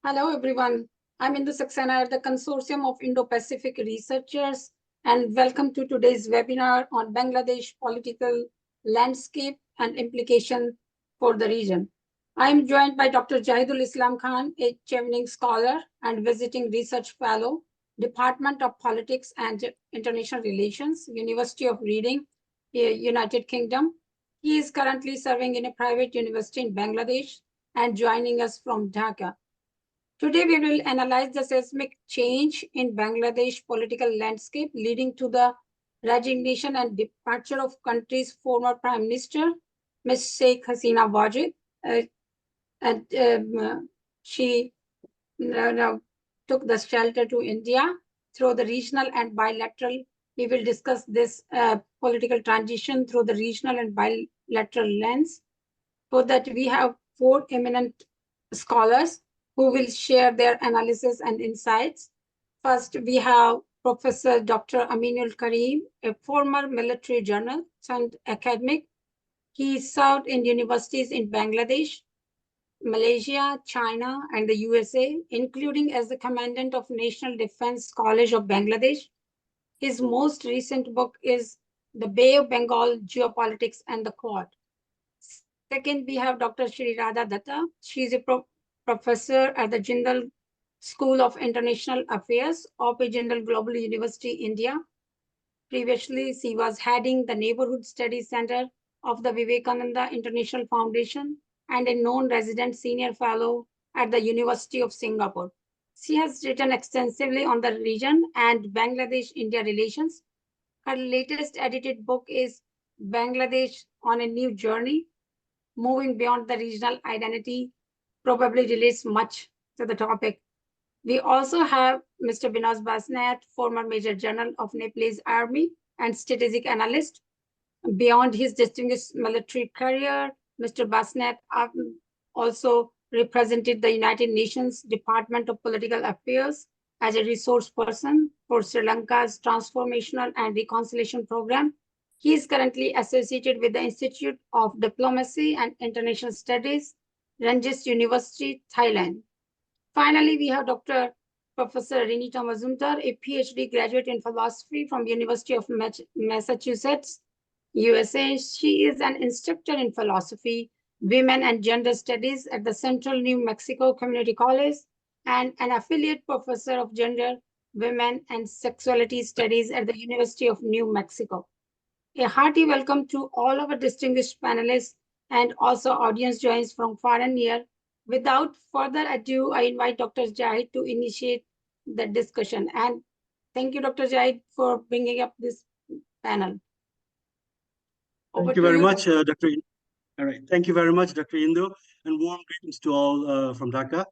Hello, everyone. I'm Indu Saxena at the Consortium of Indo-Pacific Researchers, and welcome to today's webinar on Bangladesh political landscape and implication for the region. I'm joined by Dr. Jahidul Islam Khan, a Chevening scholar and visiting research fellow, Department of Politics and International Relations, University of Reading, United Kingdom. He is currently serving in a private university in Bangladesh and joining us from Dhaka. Today, we will analyze the seismic change in Bangladesh political landscape leading to the resignation and departure of country's former Prime Minister, Ms. Sheikh Hasina Wajid. And she now took the shelter to India through the regional and bilateral. We will discuss this political transition through the regional and bilateral lens. For that, we have four eminent scholars who will share their analysis and insights. First, we have Professor Dr. Aminul Karim, a former military journalist and academic. He served in universities in Bangladesh, Malaysia, China, and the USA, including as the commandant of National Defense College of Bangladesh. His most recent book is The Bay of Bengal, Geopolitics and the Quad. Second, we have Dr. Sreeradha Datta. She is a professor at the Jindal School of International Affairs of Jindal Global University, India. Previously, she was heading the Neighborhood Studies Center of the Vivekananda International Foundation and a non-resident senior fellow at the University of Singapore. She has written extensively on the region and Bangladesh-India relations. Her latest edited book is Bangladesh on a New Journey, Moving Beyond the Regional Identity, probably relates much to the topic. We also have Mr. Binoj Basnyat, former Major General of Nepalese Army and strategic analyst. Beyond his distinguished military career, Mr. Basnyat also represented the United Nations Department of Political Affairs as a resource person for Sri Lanka's Transformational and Reconciliation Program. He is currently associated with the Institute of Diplomacy and International Studies, Ranjit University, Thailand. Finally, we have Dr. Professor Rinita Majumdar, a PhD graduate in philosophy from University of Massachusetts, USA. She is an instructor in philosophy, women and gender studies at the Central New Mexico Community College and an affiliate professor of gender, women, and sexuality studies at the University of New Mexico. A hearty welcome to all our distinguished panelists and also audience joins from far and near. Without further ado, I invite Dr. Jahid to initiate the discussion. And thank you, Dr. Jahid, for bringing up this panel. Thank you very much, Dr. All right. Thank you very much, Dr. Indo, and warm greetings to all from Dhaka.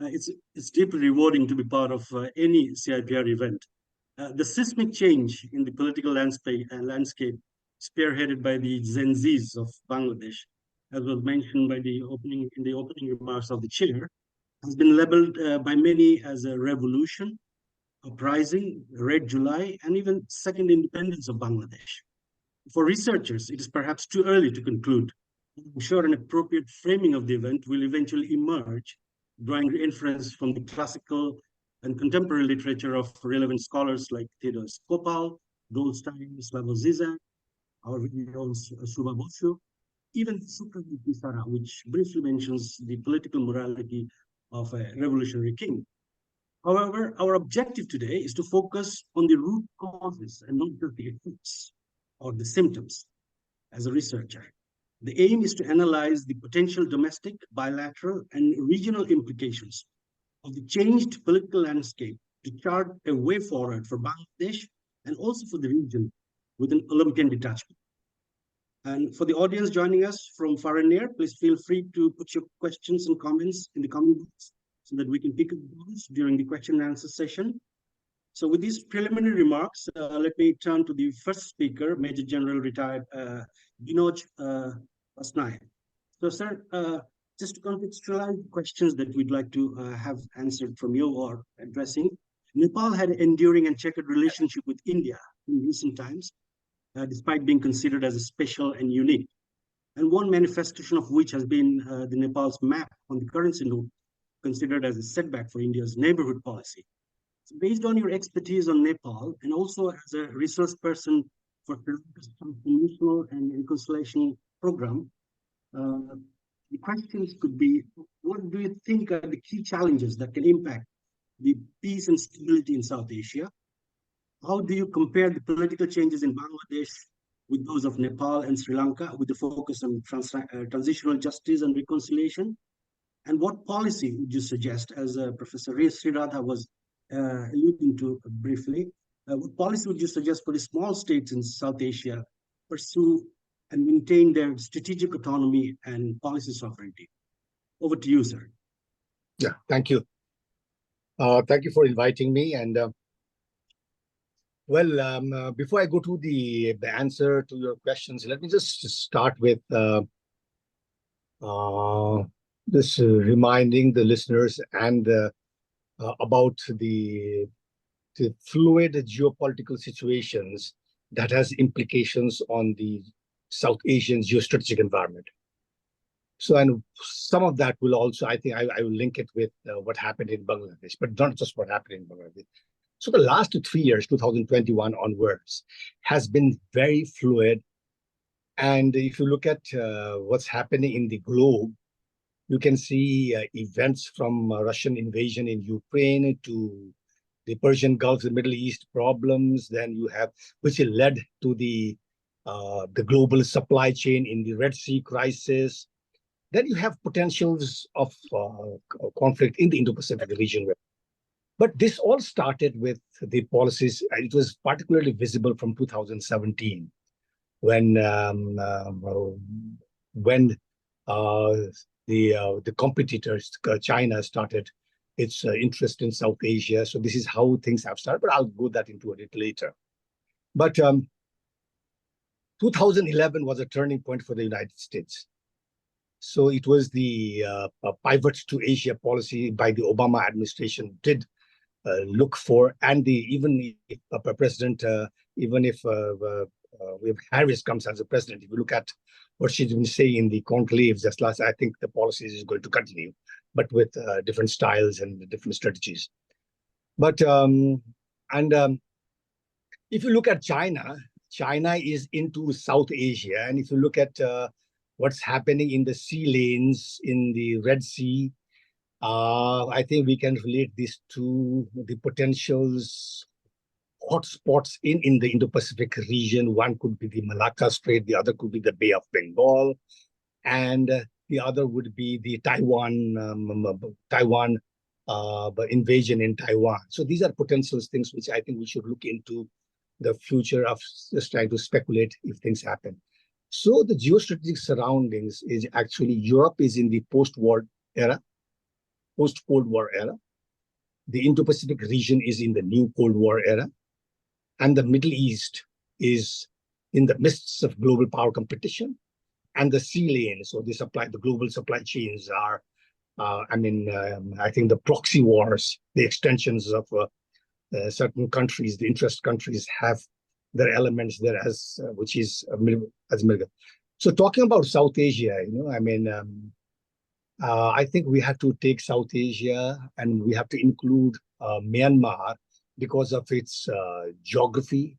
It's deeply rewarding to be part of any CIPR event. The seismic change in the political landscape spearheaded by the Gen Zs of Bangladesh, as was mentioned by in the opening remarks of the chair, has been labeled by many as a revolution, uprising, Red July, and even second independence of Bangladesh. For researchers, it is perhaps too early to conclude. I'm sure an appropriate framing of the event will eventually emerge, drawing inference from the classical and contemporary literature of relevant scholars like Theodore Skopal, Goldstein, Slavoj Zizek, our very own Subha Boshu, even Supradeep Pisara, which briefly mentions the political morality of a revolutionary king. However, our objective today is to focus on the root causes and not just the effects or the symptoms as a researcher. The aim is to analyze the potential domestic, bilateral, and regional implications of the changed political landscape to chart a way forward for Bangladesh and also for the region with an Olympian detachment. And for the audience joining us from far and near, please feel free to put your questions and comments in the comment box so that we can pick up those during the question and answer session. So with these preliminary remarks, let me turn to the first speaker, Major General retired Binoj Basnyat. So, sir, just to contextualize the questions that we'd like to have answered from you or addressing, Nepal had an enduring and checkered relationship with India in recent times, despite being considered as a special and unique. And one manifestation of which has been the Nepal's map on the currency note, which is now being used by the Indian government. And Nepal has been considered as a setback for India's neighborhood policy. So based on your expertise on Nepal and also as a research person for the Transformational and Reconciliation Program, the questions could be, what do you think are the key challenges that can impact the peace and stability in South Asia? How do you compare the political changes in Bangladesh with those of Nepal and Sri Lanka, with the focus on transitional justice and reconciliation? And what policy would you suggest, as Professor Sreeradha was alluding to briefly, what policy would you suggest for the small states in South Asia pursue and maintain their strategic autonomy and policy sovereignty? Over to you, sir. Yeah, thank you. Thank you for inviting me. And before I go to the answer to your questions, let me just start with this reminding the listeners and about the fluid geopolitical situations that has implications on the South Asian geostrategic environment. So, and some of that will also, I think, I will link it with what happened in Bangladesh, but not just what happened in Bangladesh. So the last 3 years, 2021 onwards, has been very fluid. And if you look at what's happening in the globe, you can see events from Russian invasion in Ukraine to the Persian Gulf, the Middle East problems. Then you have, which led to the global supply chain in the Red Sea crisis. Then you have potentials of conflict in the Indo-Pacific region. But this all started with the policies. It was particularly visible from 2017 when the competitors, China, started its interest in South Asia. So this is how things have started, but I'll go that into it later. But 2011 was a turning point for the United States. So it was the pivot to Asia policy by the Obama administration did look for, and even if President, even if Harris comes as a president, if you look at what she's been saying in the conclaves just last, I think the policies is going to continue, but with different styles and different strategies. But if you look at China, China is into South Asia, and if you look at what's happening in the sea lanes in the Red Sea, I think we can relate this to the potentials hotspots in the Indo-Pacific region. One could be the Malacca Strait, the other could be the Bay of Bengal, and the other would be the Taiwan invasion in Taiwan. So these are potential things which I think we should look into the future of just trying to speculate if things happen. So the geostrategic surroundings is actually Europe is in the post-war era, post-Cold War era. The Indo-Pacific region is in the new Cold War era. And the Middle East is in the midst of global power competition. And the sea lanes, or the global supply chains are, I think the proxy wars, the extensions of certain countries, the interest countries have their elements there as, which is as America. So talking about South Asia, I think we have to take South Asia and we have to include Myanmar because of its geography,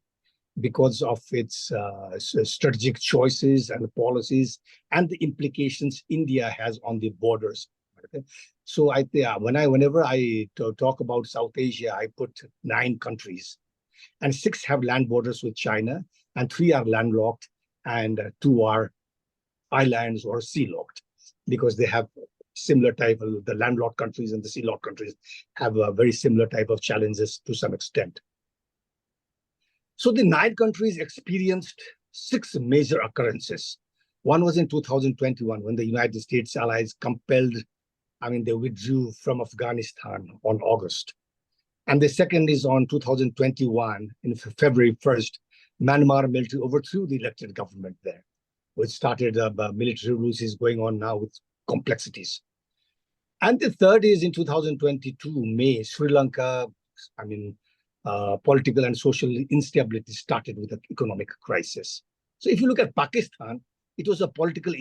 because of its strategic choices and policies, and the implications India has on the borders. Okay? So whenever I talk about South Asia, I put 9 countries, and 6 have land borders with China, and 3 are landlocked, and 2 are islands or sea-locked, because they have similar type of, the landlocked countries and the sea-locked countries have a very similar type of challenges to some extent. So the 9 countries experienced 6 major occurrences. One was in 2021 when the United States allies they withdrew from Afghanistan on August. And the second is on 2021, in February 1st, Myanmar military overthrew the elected government there, which started military revolutions going on now with complexities. And the third is in 2022, May, Sri Lanka, political and social instability started with an economic crisis. So if you look at Pakistan, it was a political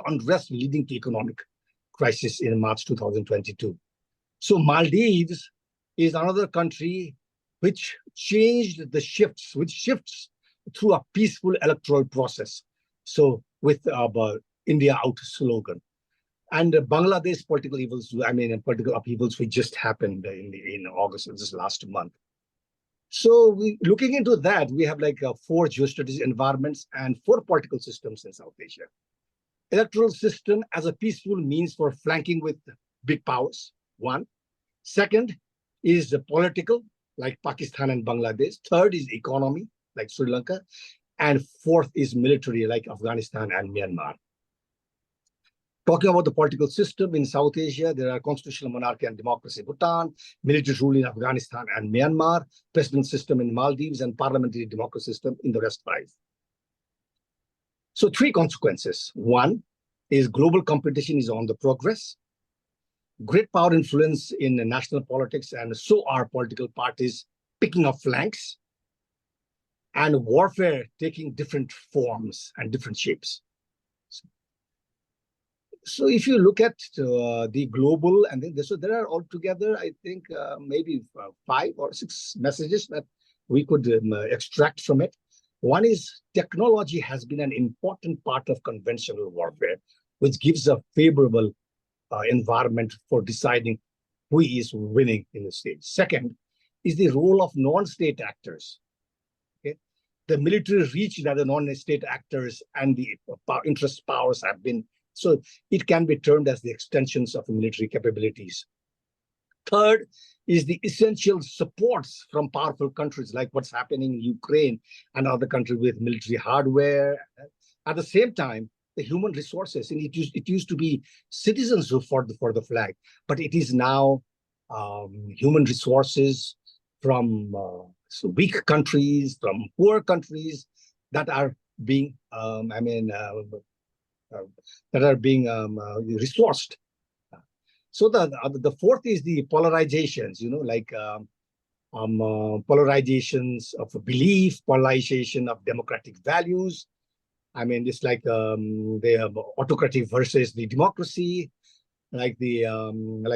unrest leading to economic crisis in March 2022. So Maldives is another country which changed the shifts, which shifts through a peaceful electoral process. So with India out slogan. And Bangladesh political political upheavals which just happened in August of this last month. So looking into that, we have like 4 geostrategic environments and 4 political systems in South Asia. Electoral system as a peaceful means for flanking with big powers, 1. Second is the political, like Pakistan and Bangladesh. Third is economy, like Sri Lanka. And 4th is military, like Afghanistan and Myanmar. Talking about the political system in South Asia, there are constitutional monarchy and democracy in Bhutan, military rule in Afghanistan and Myanmar, president system in Maldives, and parliamentary democracy system in the rest 5. So 3 consequences. 1 is global competition is on the progress. Great power influence in national politics, and so are political parties picking up flanks, and warfare taking different forms and different shapes. So if you look at the global, and then so there are altogether, I think maybe 5 or 6 messages that we could extract from it. One is technology has been an important part of conventional warfare, which gives a favorable environment for deciding who is winning in the state. Second is the role of non-state actors. Okay, the military reach that the non-state actors and the interest powers have been. So it can be termed as the extensions of military capabilities. Third is the essential supports from powerful countries like what's happening in Ukraine and other countries with military hardware. At the same time, the human resources, and it used to be citizens who fought for the flag, but it is now human resources from weak countries, from poor countries that are being resourced. So the 4th is the polarizations, like polarizations of belief, polarization of democratic values. It's like the autocratic versus the democracy, like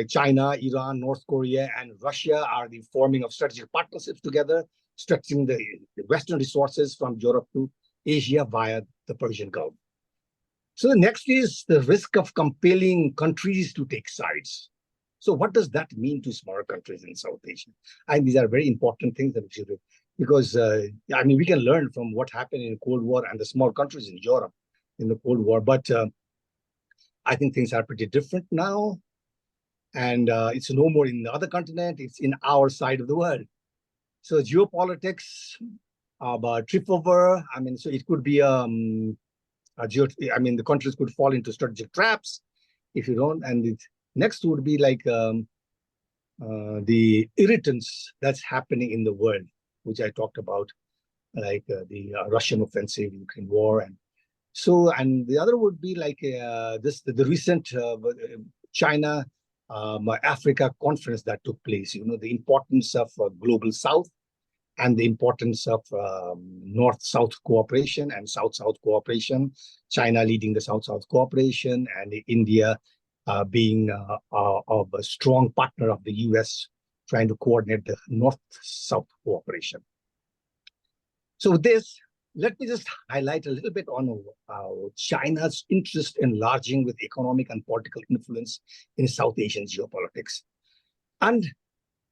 China, Iran, North Korea, and Russia are the forming of strategic partnerships together, stretching the Western resources from Europe to Asia via the Persian Gulf. So the next is the risk of compelling countries to take sides. So what does that mean to smaller countries in South Asia? And these are very important things that we should do, because we can learn from what happened in the Cold War and the small countries in Europe in the Cold War. But I think things are pretty different now. And it's no more in the other continent, it's in our side of the world. So geopolitics, trip over, so it could be the countries could fall into strategic traps if you don't. And the next would be like the irritants that's happening in the world, which I talked about, like the Russian offensive, Ukraine war, and so. And the other would be like the recent China Africa conference that took place. The importance of global South, and the importance of North-South cooperation and South-South cooperation, China leading the South-South cooperation, and India being a strong partner of the US, trying to coordinate the North-South cooperation. So with this, let me just highlight a little bit on China's interest enlarging with economic and political influence in South Asian geopolitics. And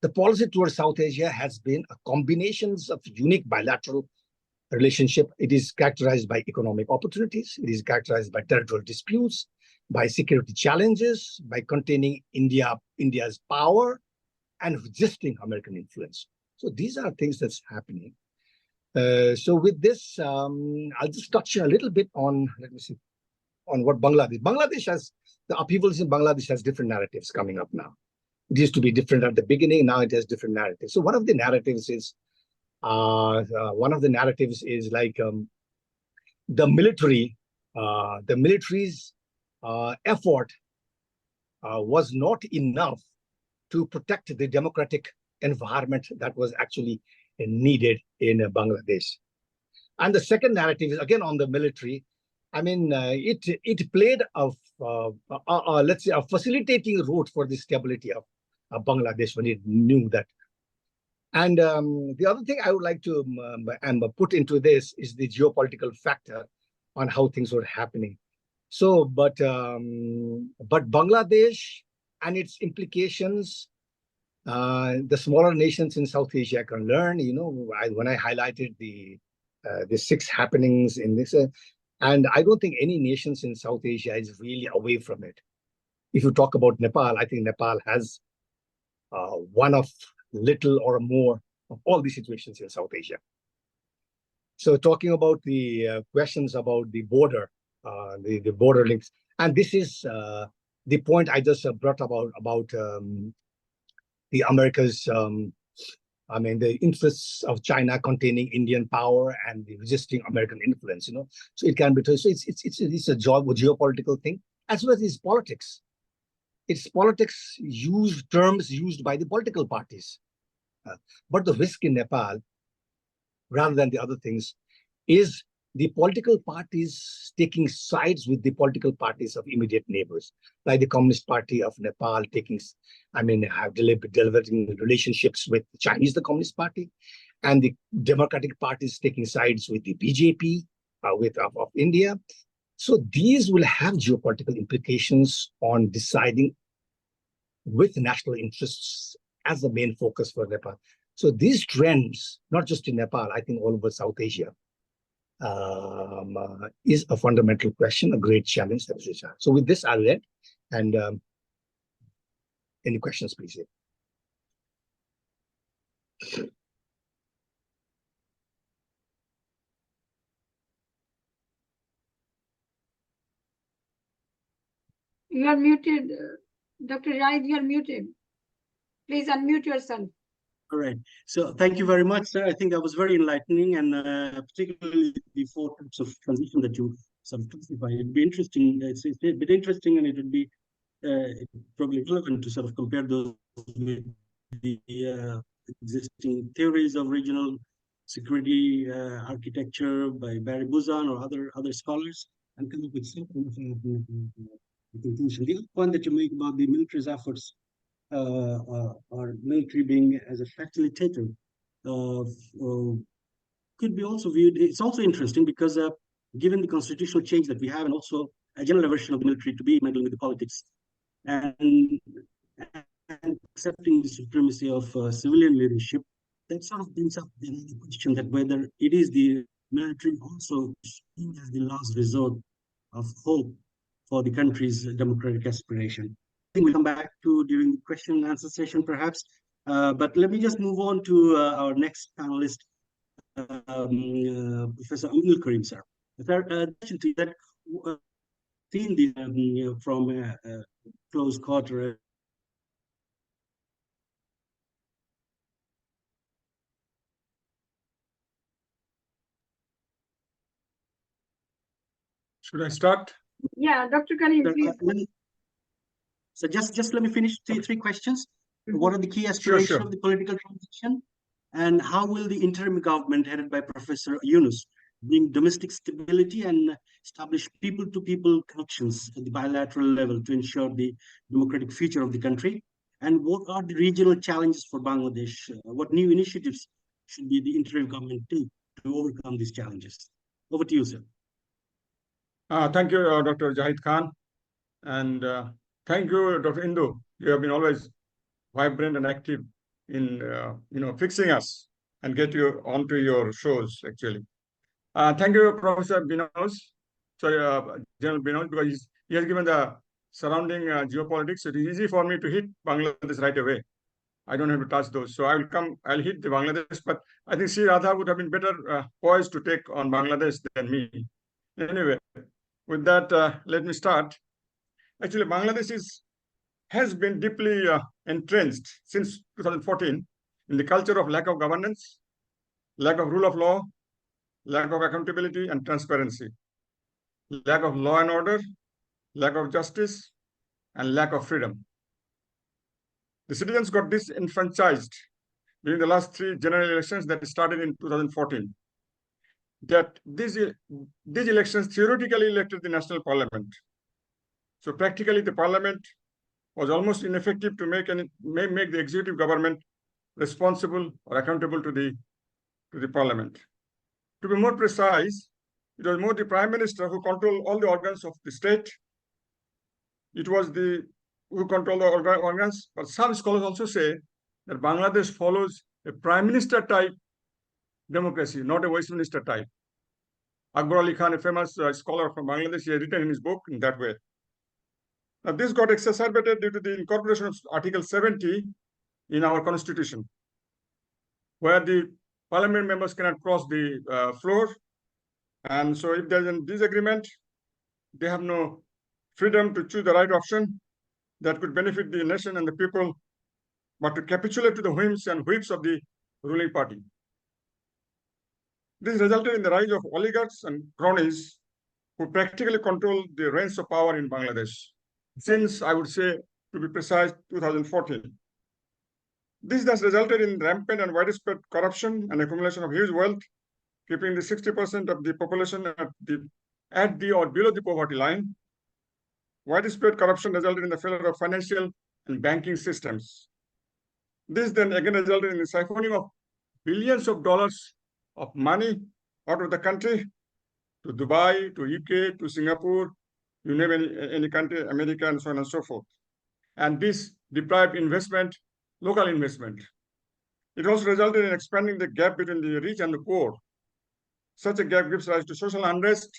the policy towards South Asia has been a combination of unique bilateral relationship. It is characterized by economic opportunities. It is characterized by territorial disputes, by security challenges, by containing India's power, and resisting American influence. So these are things that's happening. So with this, I'll just touch a little bit on, on what Bangladesh has, the upheavals in Bangladesh has different narratives coming up now. It used to be different at the beginning. Now it has different narratives. So one of the narratives is like the military's effort was not enough to protect the democratic environment that was actually needed in Bangladesh. And the second narrative is again on the military. It played a let's say, a facilitating route for the stability of Bangladesh when it knew that. And the other thing I would like to put into this is the geopolitical factor on how things were happening. So, but Bangladesh and its implications, the smaller nations in South Asia can learn. You know, when I highlighted the 6 happenings in this, and I don't think any nations in South Asia is really away from it. If you talk about Nepal, I think Nepal has one of little or more of all the situations in South Asia. So talking about the questions about the border, the border links, and this is the point I just brought about the America's, the interests of China containing Indian power and the resisting American influence. You know, so it can be. So it's a geopolitical thing as well as it's politics. It's politics terms used by the political parties. But the risk in Nepal, rather than the other things, is the political parties taking sides with the political parties of immediate neighbors, like the Communist Party of Nepal have developing relationships with the Chinese, the Communist Party, and the Democratic parties taking sides with the BJP of India. So these will have geopolitical implications on deciding with national interests as the main focus for Nepal. So these trends, not just in Nepal, I think all over South Asia, is a fundamental question, a great challenge. So with this, I'll end. And any questions, please? You are muted. Dr. Raid, you are muted. Please unmute yourself. All right. So thank you very much, sir. I think that was very enlightening, and particularly the 4 types of transition that you sort of specified. It'd be interesting. It's a bit interesting, and it would be probably relevant to sort of compare those with the existing theories of regional security architecture by Barry Buzan or other scholars, and come up with some kind of conclusion. The other point that you make about the military's efforts, or military being as a facilitator, could be also viewed. It's also interesting because given the constitutional change that we have, and also a general aversion of the military to be meddling with the politics, and accepting the supremacy of civilian leadership, that sort of brings up the question that whether it is the military also seen as the last resort of hope for the country's democratic aspiration. I think we'll come back to during the question and answer session, perhaps. But let me just move on to our next panelist, Professor Aminul Karim, sir. That seen this from close quarter. Should I start? Yeah, Dr. Karim, please. So just let me finish three questions. What are the key aspirations of the political transition? And how will the interim government headed by Professor Yunus bring domestic stability and establish people-to-people connections at the bilateral level to ensure the democratic future of the country? And what are the regional challenges for Bangladesh? What new initiatives should be the interim government take to overcome these challenges? Over to you, sir. Thank you, Dr. Jahid Khan. And thank you, Dr. Indo. You have been always vibrant and active in fixing us and get you onto your shows, actually. Thank you, Professor Binoj, General Binoj, because he has given the surrounding geopolitics. It is easy for me to hit Bangladesh right away. I don't have to touch those. So I'll hit the Bangladesh, but I think Sreeradha would have been better poised to take on Bangladesh than me. Anyway, with that, let me start. Actually, Bangladesh has been deeply entrenched since 2014 in the culture of lack of governance, lack of rule of law, lack of accountability and transparency, lack of law and order, lack of justice, and lack of freedom. The citizens got disenfranchised during the last 3 general elections that started in 2014. That these elections theoretically elected the national parliament. So practically, the parliament was almost ineffective to make the executive government responsible or accountable to the parliament. To be more precise, it was more the prime minister who controlled all the organs of the state. It was who controlled the organs, but some scholars also say that Bangladesh follows a prime minister type democracy, not a Westminster type. Akbar Ali Khan, a famous scholar from Bangladesh, he has written in his book in that way. Now, this got exacerbated due to the incorporation of Article 70 in our constitution, where the parliament members cannot cross the floor. And so if there's a disagreement, they have no freedom to choose the right option that could benefit the nation and the people, but to capitulate to the whims and whips of the ruling party. This resulted in the rise of oligarchs and cronies who practically control the reins of power in Bangladesh since, I would say, to be precise, 2014. This thus resulted in rampant and widespread corruption and accumulation of huge wealth, keeping the 60% of the population at the or below the poverty line. Widespread corruption resulted in the failure of financial and banking systems. This then again resulted in the siphoning of billions of dollars of money out of the country to Dubai, to UK, to Singapore, you name any country, America, and so on and so forth. And this deprived investment, local investment. It also resulted in expanding the gap between the rich and the poor. Such a gap gives rise to social unrest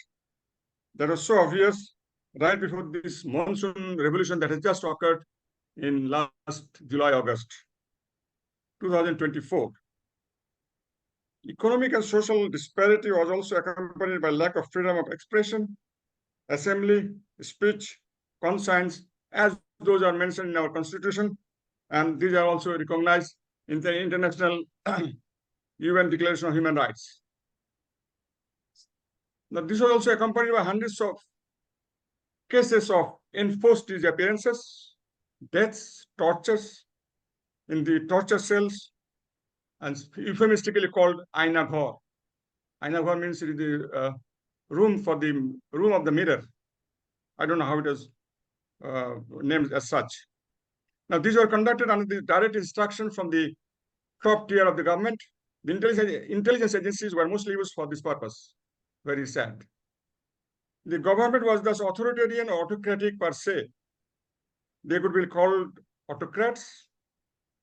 that was so obvious right before this monsoon revolution that has just occurred in last July, August 2024. Economic and social disparity was also accompanied by lack of freedom of expression, assembly, speech, conscience, as those are mentioned in our constitution, and these are also recognized in the International UN Declaration of Human Rights. Now, this was also accompanied by hundreds of cases of enforced disappearances, deaths, tortures in the torture cells, and euphemistically called Aina Ghar. Aina Ghar means it is the room of the mirror. I don't know how it is named as such. Now, these were conducted under the direct instruction from the top tier of the government. The intelligence agencies were mostly used for this purpose. Very sad. The government was thus authoritarian or autocratic per se. They could be called autocrats.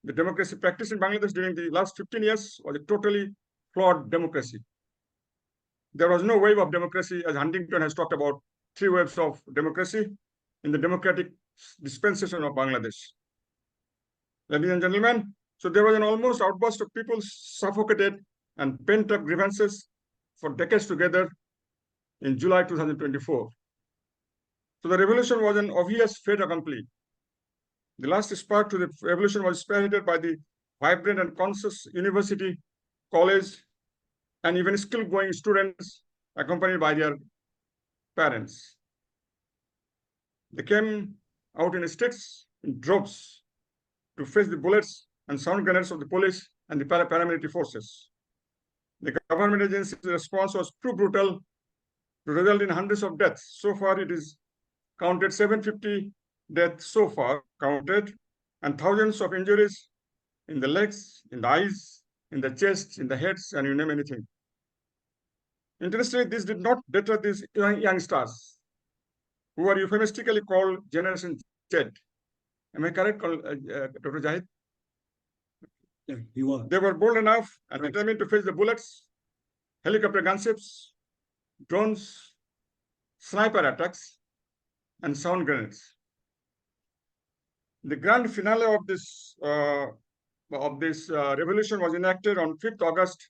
The democracy practiced in Bangladesh during the last 15 years was a totally flawed democracy. There was no wave of democracy, as Huntington has talked about, 3 waves of democracy in the democratic dispensation of Bangladesh. Ladies and gentlemen, so there was an almost outburst of people suffocated and pent-up grievances for decades together in July 2024. So the revolution was an obvious fait accompli. The last spark to the revolution was spearheaded by the vibrant and conscious university, college, and even school-going students accompanied by their parents. They came out in sticks, in droves, to face the bullets and sound grenades of the police and the paramilitary forces. The government agency's response was too brutal to result in hundreds of deaths. So far, it is counted 750 deaths so far counted, and thousands of injuries in the legs, in the eyes, in the chest, in the heads, and you name anything. Interestingly, this did not deter these young stars, who are euphemistically called Generation Z. Am I correct, Dr. Jahid? Yeah, you are. They were bold enough and determined to face the bullets, helicopter gunships, drones, sniper attacks, and sound grenades. The grand finale of this revolution was enacted on 5th August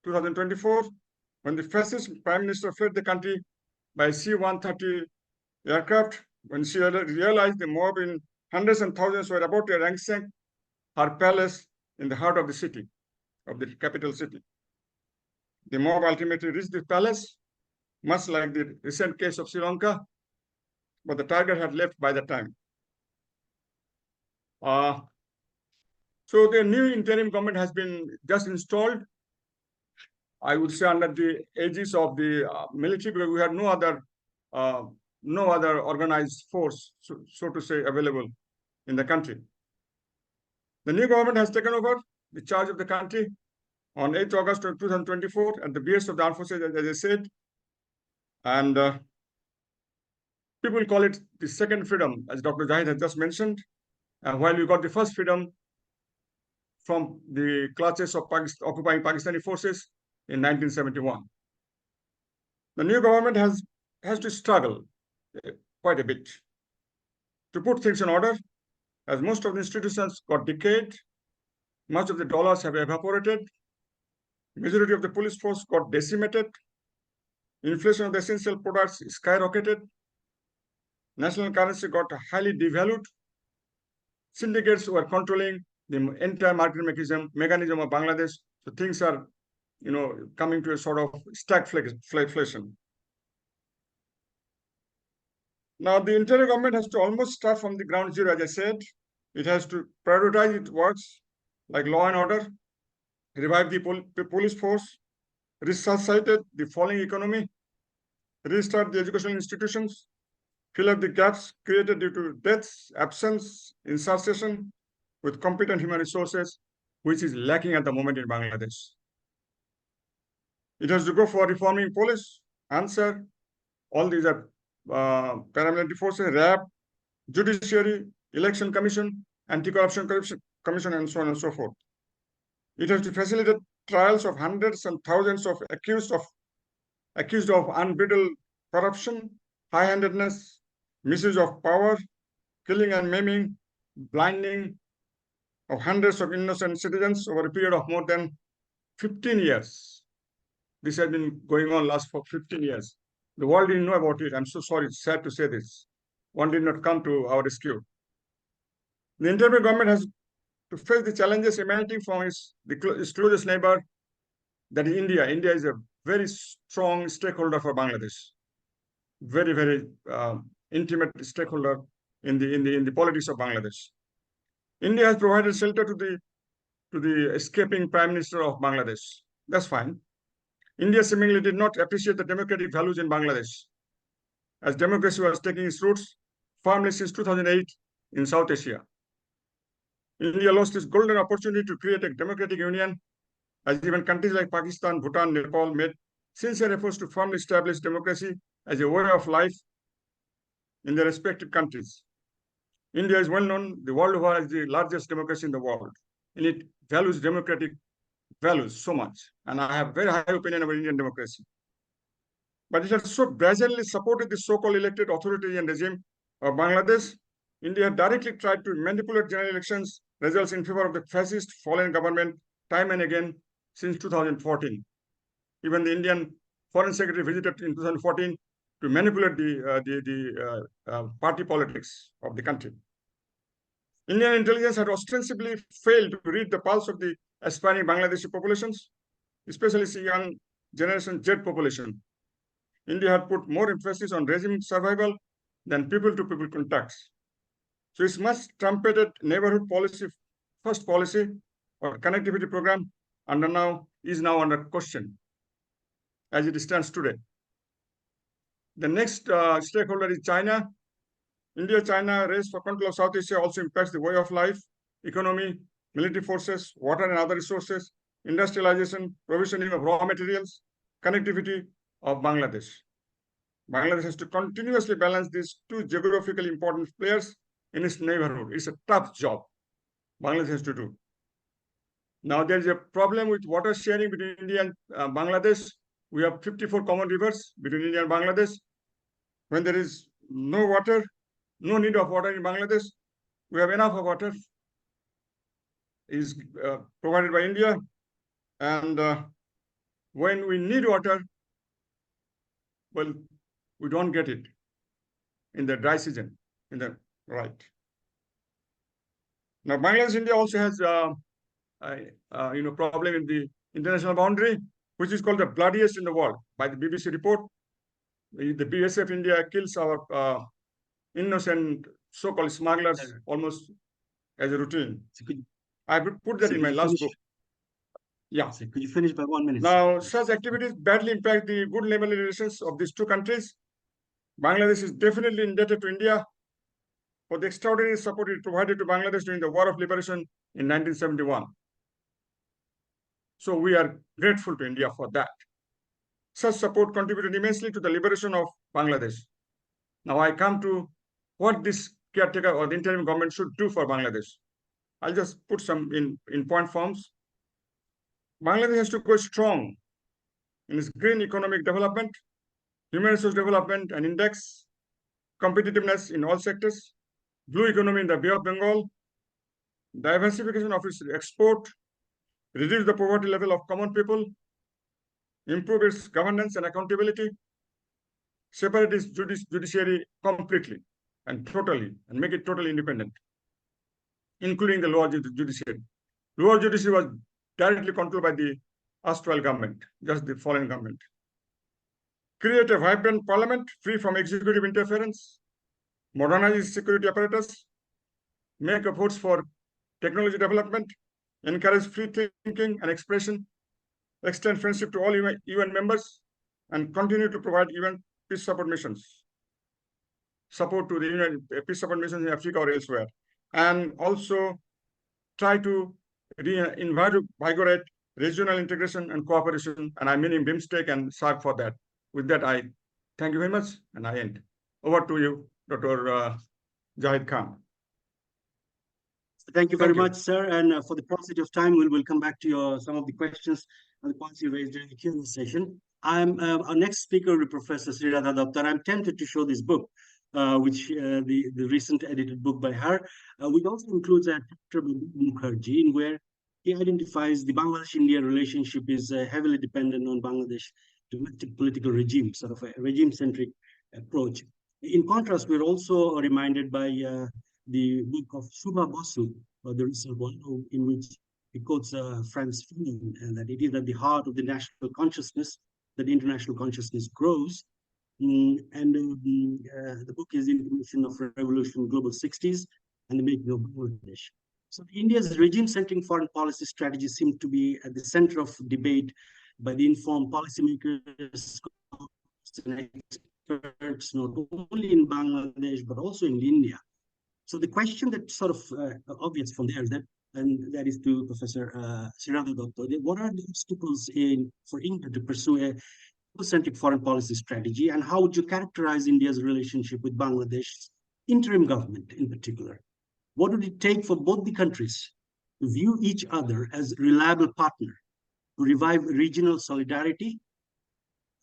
2024, when the fascist prime minister fled the country by C-130 aircraft, when she realized the mob in hundreds and thousands were about to ransack her palace in the heart of the city, of the capital city. The mob ultimately reached the palace, much like the recent case of Sri Lanka, but the target had left by the time. So the new interim government has been just installed, I would say, under the aegis of the military, because we had no other no other organized force, so to say, available in the country. The new government has taken over the charge of the country on 8th August 2024 at the behest of the armed forces, as I said. And people call it the second freedom, as Dr. Zahid has just mentioned. While we got the first freedom from the clutches of occupying Pakistani forces in 1971. The new government has to struggle quite a bit to put things in order, as most of the institutions got decayed, much of the dollars have evaporated, majority of the police force got decimated, inflation of the essential products skyrocketed, national currency got highly devalued, syndicates were controlling the entire market mechanism of Bangladesh. So things are, coming to a sort of stagflation. Now, the interim government has to almost start from the ground zero, as I said. It has to prioritize its works like law and order, revive the police force, resuscitate the falling economy, restart the educational institutions, fill up the gaps created due to deaths, absence, incarceration with competent human resources, which is lacking at the moment in Bangladesh. It has to go for reforming police, answer. All these are paramilitary forces, RAB, judiciary, election commission, anti-corruption commission, and so on and so forth. It has to facilitate trials of hundreds and thousands of accused of unbridled corruption, high-handedness, misuse of power, killing and maiming, blinding of hundreds of innocent citizens over a period of more than 15 years. This has been going on last for 15 years. The world didn't know about it. I'm so sorry, it's sad to say this. One did not come to our rescue. The interim government has to face the challenges emanating from its closest neighbor, that is India. India is a very strong stakeholder for Bangladesh. Very, very intimate stakeholder in the politics of Bangladesh. India has provided shelter to the escaping Prime Minister of Bangladesh. That's fine. India seemingly did not appreciate the democratic values in Bangladesh, as democracy was taking its roots firmly since 2008 in South Asia. India lost its golden opportunity to create a democratic union, as even countries like Pakistan, Bhutan, Nepal made sincere efforts to firmly establish democracy as a way of life in their respective countries. India is well known the world over as the largest democracy in the world, and it values democratic values so much. And I have very high opinion about Indian democracy. But it has so brazenly supported the so-called elected authoritarian regime of Bangladesh. India directly tried to manipulate general elections results in favor of the fascist fallen government time and again since 2014. Even the Indian Foreign Secretary visited in 2014 to manipulate the party politics of the country. Indian intelligence had ostensibly failed to read the pulse of the aspiring Bangladeshi populations, especially the young generation Z population. India had put more emphasis on regime survival than people-to-people contacts. So its much trumpeted neighborhood policy, first policy or connectivity program is now under question as it stands today. The next stakeholder is China. India-China race for control of South Asia also impacts the way of life, economy, military forces, water and other resources, industrialization, provisioning of raw materials, connectivity of Bangladesh. Bangladesh has to continuously balance these two geographically important players in its neighborhood. It's a tough job Bangladesh has to do. Now, there is a problem with water sharing between India and Bangladesh. We have 54 common rivers between India and Bangladesh. When there is no water, no need of water in Bangladesh, we have enough of water is provided by India. And when we need water, well, we don't get it in the dry season, right. Now, Bangladesh, India also has problem in the international boundary, which is called the bloodiest in the world by the BBC report. The BSF India kills our innocent so-called smugglers almost as a routine. I put that in my last book. Yeah. So could you finish by 1 minute? Now, such activities badly impact the good neighborly relations of these two countries. Bangladesh is definitely indebted to India for the extraordinary support it provided to Bangladesh during the War of Liberation in 1971. So we are grateful to India for that. Such support contributed immensely to the liberation of Bangladesh. Now I come to what this caretaker or the interim government should do for Bangladesh. I'll just put some in point forms. Bangladesh has to go strong in its green economic development, human resource development and index, competitiveness in all sectors, blue economy in the Bay of Bengal, diversification of its export, reduce the poverty level of common people, improve its governance and accountability, separate its judiciary completely and totally, and make it totally independent, including the lower judiciary. Lower judiciary was directly controlled by the erstwhile government, just the foreign government. Create a vibrant parliament free from executive interference, modernize its security apparatus, make efforts for technology development, encourage free thinking and expression, extend friendship to all UN members, and continue to provide UN peace support missions, support to the UN peace support missions in Africa or elsewhere, and also try to invigorate regional integration and cooperation, and I mean in BIMSTEC and SARC for that. With that, I thank you very much, and I end. Over to you, Dr. Zahid Khan. Thank you very much, sir. And for the paucity of time, we'll come back to some of the questions and the points you raised during the Q&A session. Our next speaker will be Professor Sreeradha Datta. I'm tempted to show this book, which the recent edited book by her, which also includes a chapter by Mukherjee, in where he identifies the Bangladesh-India relationship is heavily dependent on Bangladesh domestic political regime, sort of a regime-centric approach. In contrast, we're also reminded by the book of Shubha Basu, the recent one, in which he quotes Franz Fanon, and that it is at the heart of the national consciousness that the international consciousness grows. The book is Information of Revolution Global 60s and the Making of Bangladesh. So India's regime-centric foreign policy strategy seemed to be at the center of debate by the informed policymakers and experts, not only in Bangladesh, but also in India. So the question that's sort of obvious from there is that, and that is to Professor Sreeradha Datta, what are the obstacles for India to pursue a people-centric foreign policy strategy, and how would you characterize India's relationship with Bangladesh's interim government in particular? What would it take for both the countries to view each other as a reliable partner to revive regional solidarity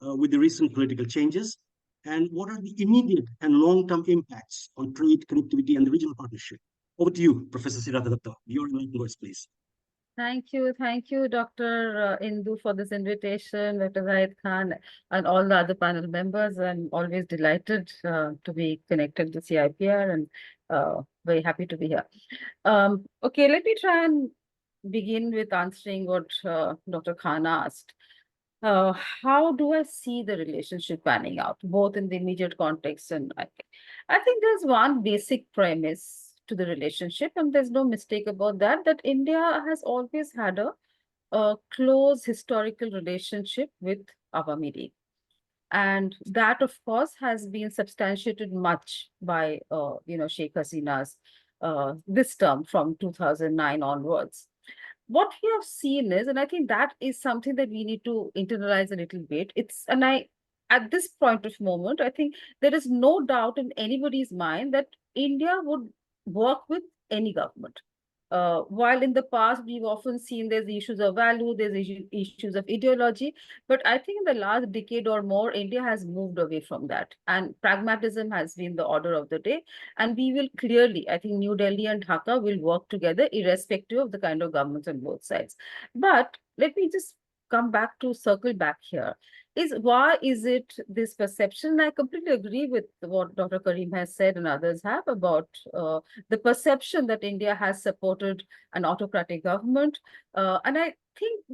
with the recent political changes? And what are the immediate and long-term impacts on trade, connectivity, and the regional partnership? Over to you, Professor Sreeradha Datta. Your enlightened words, please. Thank you, Dr. Indu, for this invitation, Dr. Zahid Khan, and all the other panel members. I'm always delighted to be connected to CIPR and very happy to be here. Okay, let me try and begin with answering what Dr. Khan asked. How do I see the relationship panning out, both in the immediate context and I think there's one basic premise to the relationship, and there's no mistake about that, that India has always had a close historical relationship with Awami League. And that, of course, has been substantiated much by, Sheikh Hasina's this term from 2009 onwards. What we have seen is, and I think that is something that we need to internalize a little bit. At this point of moment, I think there is no doubt in anybody's mind that India would work with any government. While in the past, we've often seen there's issues of value, there's issues of ideology, but I think in the last decade or more, India has moved away from that. And pragmatism has been the order of the day. And we will clearly, I think New Delhi and Dhaka will work together irrespective of the kind of governments on both sides. But let me just circle back here. Why is it this perception? I completely agree with what Dr. Karim has said and others have about the perception that India has supported an autocratic government. And I think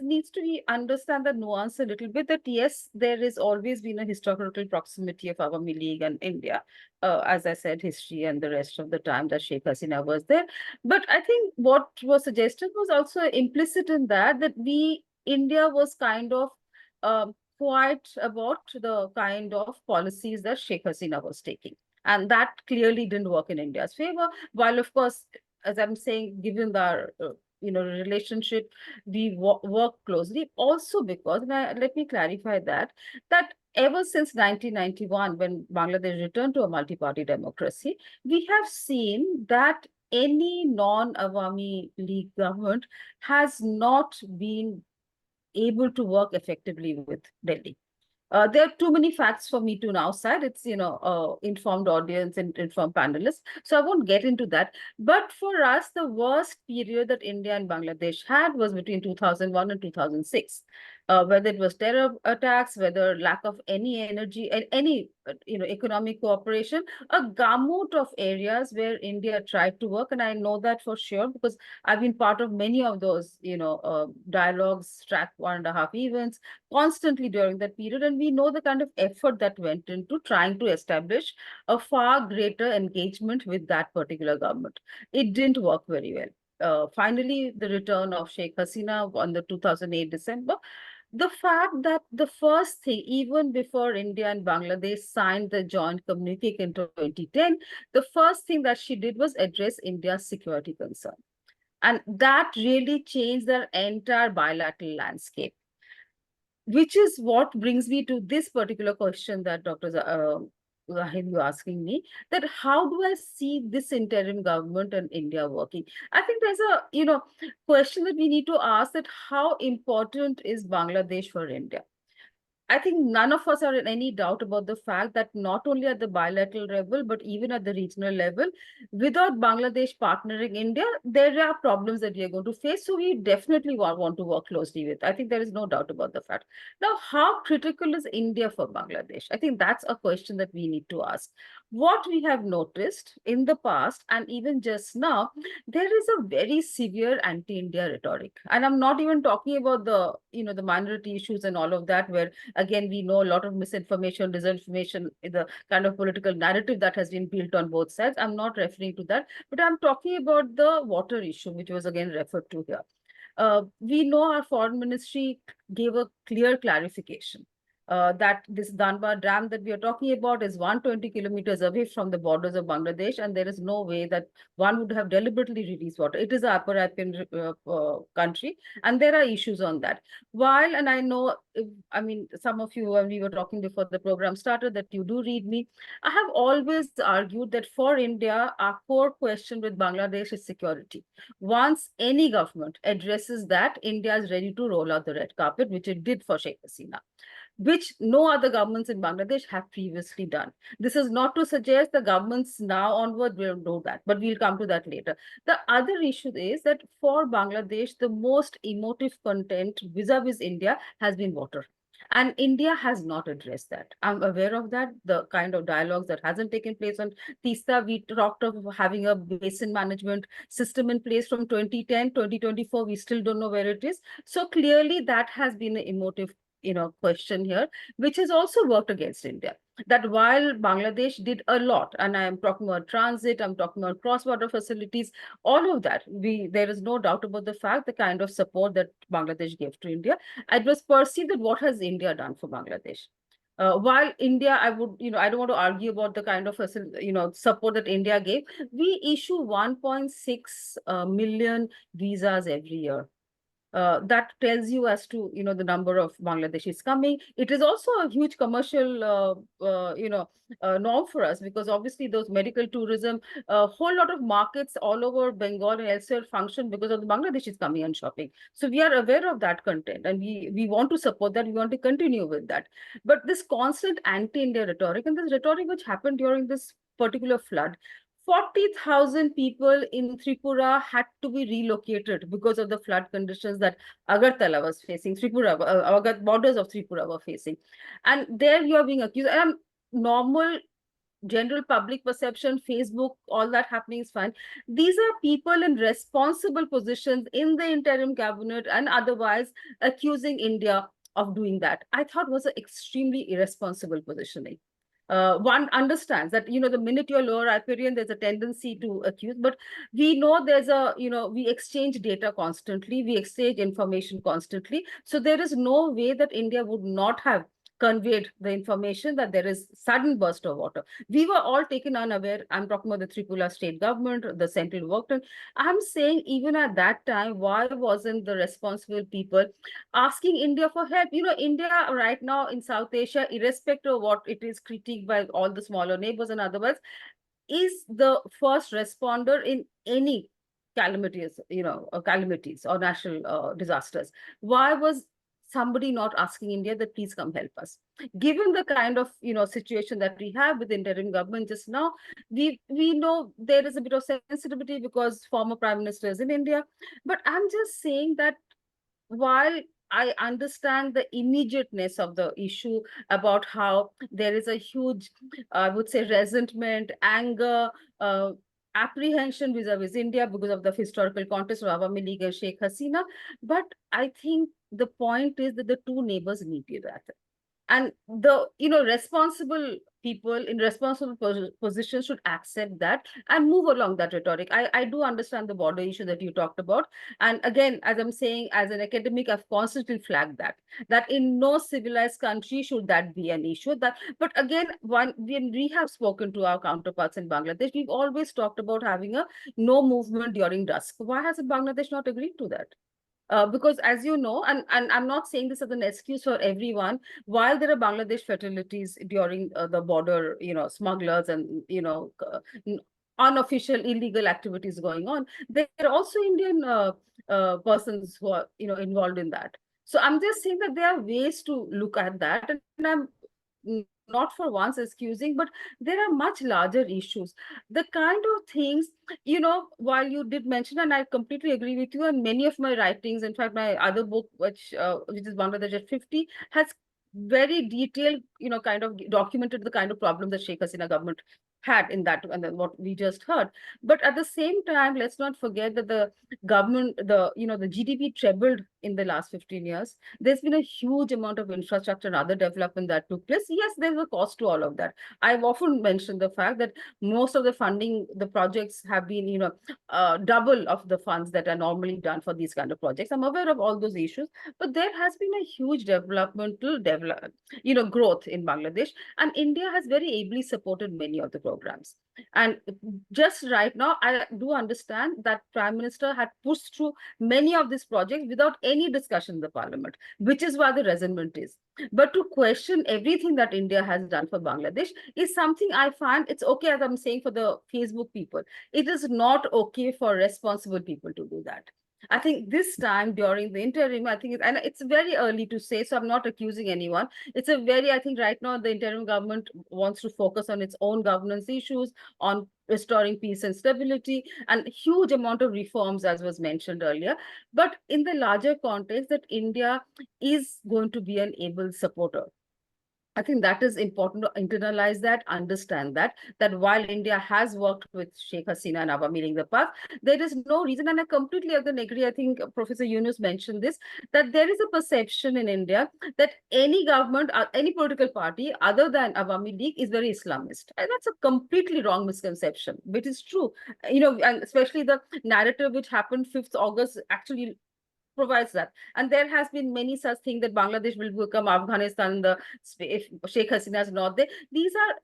needs to be understand the nuance a little bit, that yes, there has always been a historical proximity of Awami League and India. As I said, history and the rest of the time that Sheikh Hasina was there. But I think what was suggested was also implicit in that India was kind of quite about the kind of policies that Sheikh Hasina was taking. And that clearly didn't work in India's favor. While, of course, as I'm saying, given our relationship, we work closely. Also because, and let me clarify that ever since 1991, when Bangladesh returned to a multi-party democracy, we have seen that any non-Awami League government has not been able to work effectively with Delhi. There are too many facts for me to now cite. It's, informed audience and informed panelists. So I won't get into that. But for us, the worst period that India and Bangladesh had was between 2001 and 2006. Whether it was terror attacks, whether lack of any energy and any, economic cooperation, a gamut of areas where India tried to work. And I know that for sure because I've been part of many of those, dialogues, track 1.5 events constantly during that period. And we know the kind of effort that went into trying to establish a far greater engagement with that particular government. It didn't work very well. Finally, the return of Sheikh Hasina on the 2008 December, the fact that the first thing, even before India and Bangladesh signed the joint communique in 2010, the first thing that she did was address India's security concern. And that really changed the entire bilateral landscape, which is what brings me to this particular question that Dr. Zahid, you asking me, that how do I see this interim government and India working? I think there's a, question that we need to ask, that how important is Bangladesh for India? I think none of us are in any doubt about the fact that not only at the bilateral level, but even at the regional level, without Bangladesh partnering India, there are problems that we are going to face. So we definitely want to work closely with. I think there is no doubt about the fact. Now, how critical is India for Bangladesh? I think that's a question that we need to ask. What we have noticed in the past, and even just now, there is a very severe anti-India rhetoric. And I'm not even talking about the, the minority issues and all of that, where again, we know a lot of misinformation, disinformation, the kind of political narrative that has been built on both sides. I'm not referring to that, but I'm talking about the water issue, which was again referred to here. We know our foreign ministry gave a clear clarification that this Danba Dam that we are talking about is 120 kilometers away from the borders of Bangladesh, and there is no way that one would have deliberately released water. It is a Upper Alpine country, and there are issues on that. While, and I know, some of you, when we were talking before the program started, that you do read me, I have always argued that for India, our core question with Bangladesh is security. Once any government addresses that, India is ready to roll out the red carpet, which it did for Sheikh Hasina, which no other governments in Bangladesh have previously done. This is not to suggest the governments now onward will do that, but we'll come to that later. The other issue is that for Bangladesh, the most emotive content vis-a-vis India has been water. And India has not addressed that. I'm aware of that, the kind of dialogues that hasn't taken place on Tista. We talked of having a basin management system in place from 2010, 2024. We still don't know where it is. So clearly that has been an emotive question here, which has also worked against India. That while Bangladesh did a lot, and I am talking about transit, I'm talking about cross-border facilities, all of that, there is no doubt about the fact, the kind of support that Bangladesh gave to India. It was perceived that what has India done for Bangladesh? While India, I would, I don't want to argue about the kind of, support that India gave. We issue 1.6 million visas every year. That tells you as to, the number of Bangladeshis coming. It is also a huge commercial, norm for us, because obviously those medical tourism, a whole lot of markets all over Bengal and elsewhere function because of the Bangladeshis coming and shopping. So we are aware of that content, and we want to support that. We want to continue with that. But this constant anti-India rhetoric, and this rhetoric which happened during this particular flood, 40,000 people in Tripura had to be relocated because of the flood conditions that Agartala was facing, Tripura, borders of Tripura were facing. And there you are being accused. And normal general public perception, Facebook, all that happening is fine. These are people in responsible positions in the interim cabinet and otherwise accusing India of doing that. I thought was an extremely irresponsible positioning. one understands that, the minute you're lower riparian, there's a tendency to accuse, but we know there's we exchange data constantly, we exchange information constantly. So there is no way that India would not have conveyed the information that there is sudden burst of water. We were all taken unaware. I'm talking about the Tripura state government, the central worked on. I'm saying even at that time, why wasn't the responsible people asking India for help? India right now in South Asia, irrespective of what it is critiqued by all the smaller neighbors and otherwise, is the first responder in any calamities, calamities or national disasters. Why was somebody not asking India that please come help us? Given the kind of situation that we have with interim government just now, we know there is a bit of sensitivity because former prime minister is in India. But I'm just saying that while I understand the immediateness of the issue about how there is a huge, I would say, resentment, anger, apprehension vis-a-vis India because of the historical context of Awami League and Sheikh Hasina. But I think the point is that the two neighbors need each other. And the responsible people in responsible positions should accept that and move along that rhetoric. I do understand the border issue that you talked about, and again, as I'm saying, as an academic, I've constantly flagged that in no civilized country should that be an issue. But again, when we have spoken to our counterparts in Bangladesh, we've always talked about having a no movement during dusk. Why has Bangladesh not agreed to that? Because as you know, and I'm not saying this as an excuse for everyone, while there are Bangladesh fatalities during the border, smugglers and, unofficial illegal activities going on, there are also Indian persons who are, involved in that. So I'm just saying that there are ways to look at that, and I'm not for once excusing, but there are much larger issues. The kind of things, while you did mention, and I completely agree with you, and many of my writings, in fact, my other book, which is Bangladesh at 50, has very detailed, kind of documented the kind of problems that Sheikh Hasina government had in that, and then what we just heard. But at the same time, let's not forget that the government, the GDP trebled in the last 15 years. There's been a huge amount of infrastructure and other development that took place. Yes, there's a cost to all of that. I've often mentioned the fact that most of the funding, the projects have been, double of the funds that are normally done for these kind of projects. I'm aware of all those issues, but there has been a huge growth in Bangladesh, and India has very ably supported many of the programs. And just right now, I do understand that Prime Minister had pushed through many of these projects without any discussion in the parliament, which is why the resentment is. But to question everything that India has done for Bangladesh is something I find it's okay, as I'm saying, for the Facebook people. It is not okay for responsible people to do that. I think this time during the interim, I think, and it's very early to say, so I'm not accusing anyone. It's I think right now the interim government wants to focus on its own governance issues, on restoring peace and stability, and huge amount of reforms, as was mentioned earlier. But in the larger context, that India is going to be an able supporter. I think that is important to internalize that, understand that while India has worked with Sheikh Hasina and Awami League in the past, there is no reason, and I completely agree, I think Professor Yunus mentioned this, that there is a perception in India that any government, any political party other than Awami League is very Islamist. And that's a completely wrong misconception, but it's true. And especially the narrative which happened 5th August actually provides that. And there has been many such things that Bangladesh will become Afghanistan, if Sheikh Hasina is not there. These are,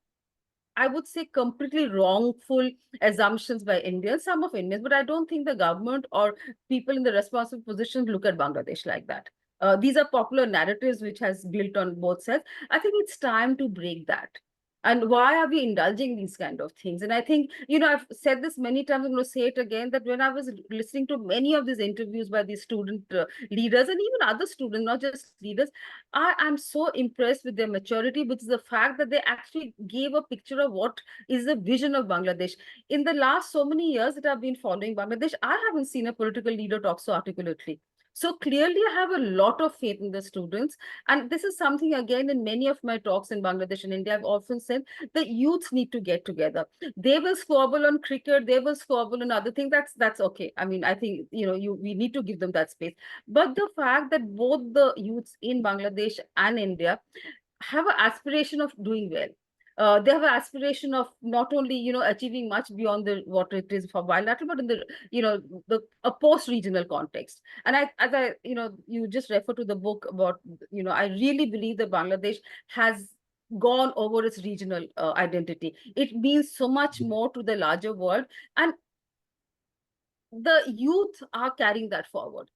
I would say, completely wrongful assumptions by Indians, some of Indians, but I don't think the government or people in the responsible positions look at Bangladesh like that. These are popular narratives which has built on both sides. I think it's time to break that. And why are we indulging these kind of things? And I think, I've said this many times, I'm going to say it again, that when I was listening to many of these interviews by these student leaders and even other students, not just leaders, I am so impressed with their maturity, which is the fact that they actually gave a picture of what is the vision of Bangladesh. In the last so many years that I've been following Bangladesh, I haven't seen a political leader talk so articulately. So clearly, I have a lot of faith in the students. And this is something, again, in many of my talks in Bangladesh and India, I've often said the youths need to get together. They will squabble on cricket, they will squabble on other things. That's okay. I mean, I think, we need to give them that space. But the fact that both the youths in Bangladesh and India have an aspiration of doing well, they have an aspiration of not only, achieving much beyond what it is for bilateral, but in a post-regional context. And you just refer to the book about, I really believe that Bangladesh has gone over its regional identity. It means so much more to the larger world, and the youth are carrying that forward.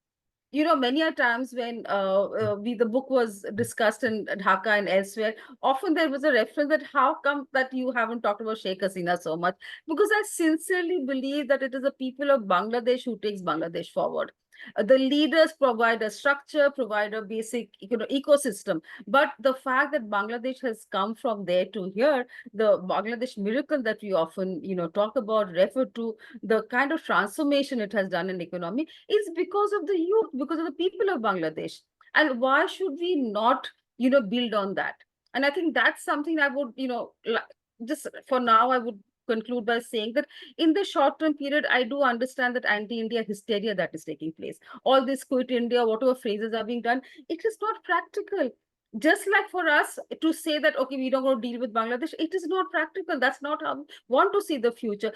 Many a times when the book was discussed in Dhaka and elsewhere, often there was a reference that how come that you haven't talked about Sheikh Hasina so much? Because I sincerely believe that it is the people of Bangladesh who takes Bangladesh forward. The leaders provide a structure, provide a basic ecosystem. But the fact that Bangladesh has come from there to here, the Bangladesh miracle that we often talk about, refer to, the kind of transformation it has done in economy is because of the youth, because of the people of Bangladesh. And why should we not, build on that? And I think that's something I would, just for now, I would conclude by saying that in the short-term period, I do understand that anti-India hysteria that is taking place. All this quit India, whatever phrases are being done, it is not practical. Just like for us to say that, okay, we don't want to deal with Bangladesh, it is not practical. That's not how we want to see the future.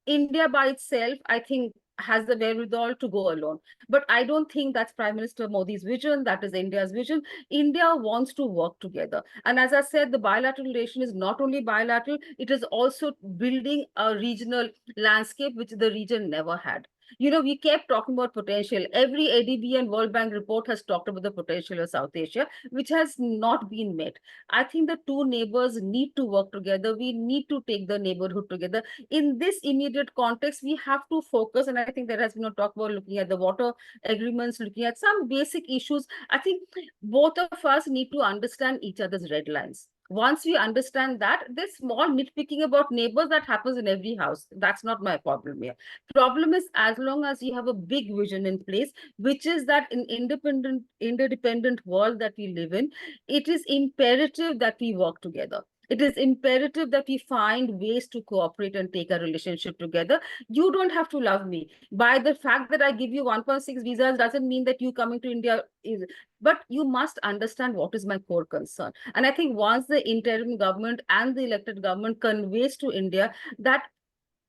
India by itself, I think, has the wherewithal to go alone. But I don't think that's Prime Minister Modi's vision. That is India's vision. India wants to work together. And as I said, the bilateral relation is not only bilateral, it is also building a regional landscape, which the region never had. We kept talking about potential. Every ADB and World Bank report has talked about the potential of South Asia, which has not been met. I think the two neighbors need to work together. We need to take the neighborhood together. In this immediate context, we have to focus, and I think there has been a talk about looking at the water agreements, looking at some basic issues. I think both of us need to understand each other's red lines. Once we understand that, this small nitpicking about neighbors that happens in every house, that's not my problem here. Problem is, as long as you have a big vision in place, which is that in interdependent world that we live in, it is imperative that we work together. It is imperative that we find ways to cooperate and take a relationship together. You don't have to love me. By the fact that I give you 1.6 visas doesn't mean that you coming to India is, but you must understand what is my core concern. And I think once the interim government and the elected government conveys to India that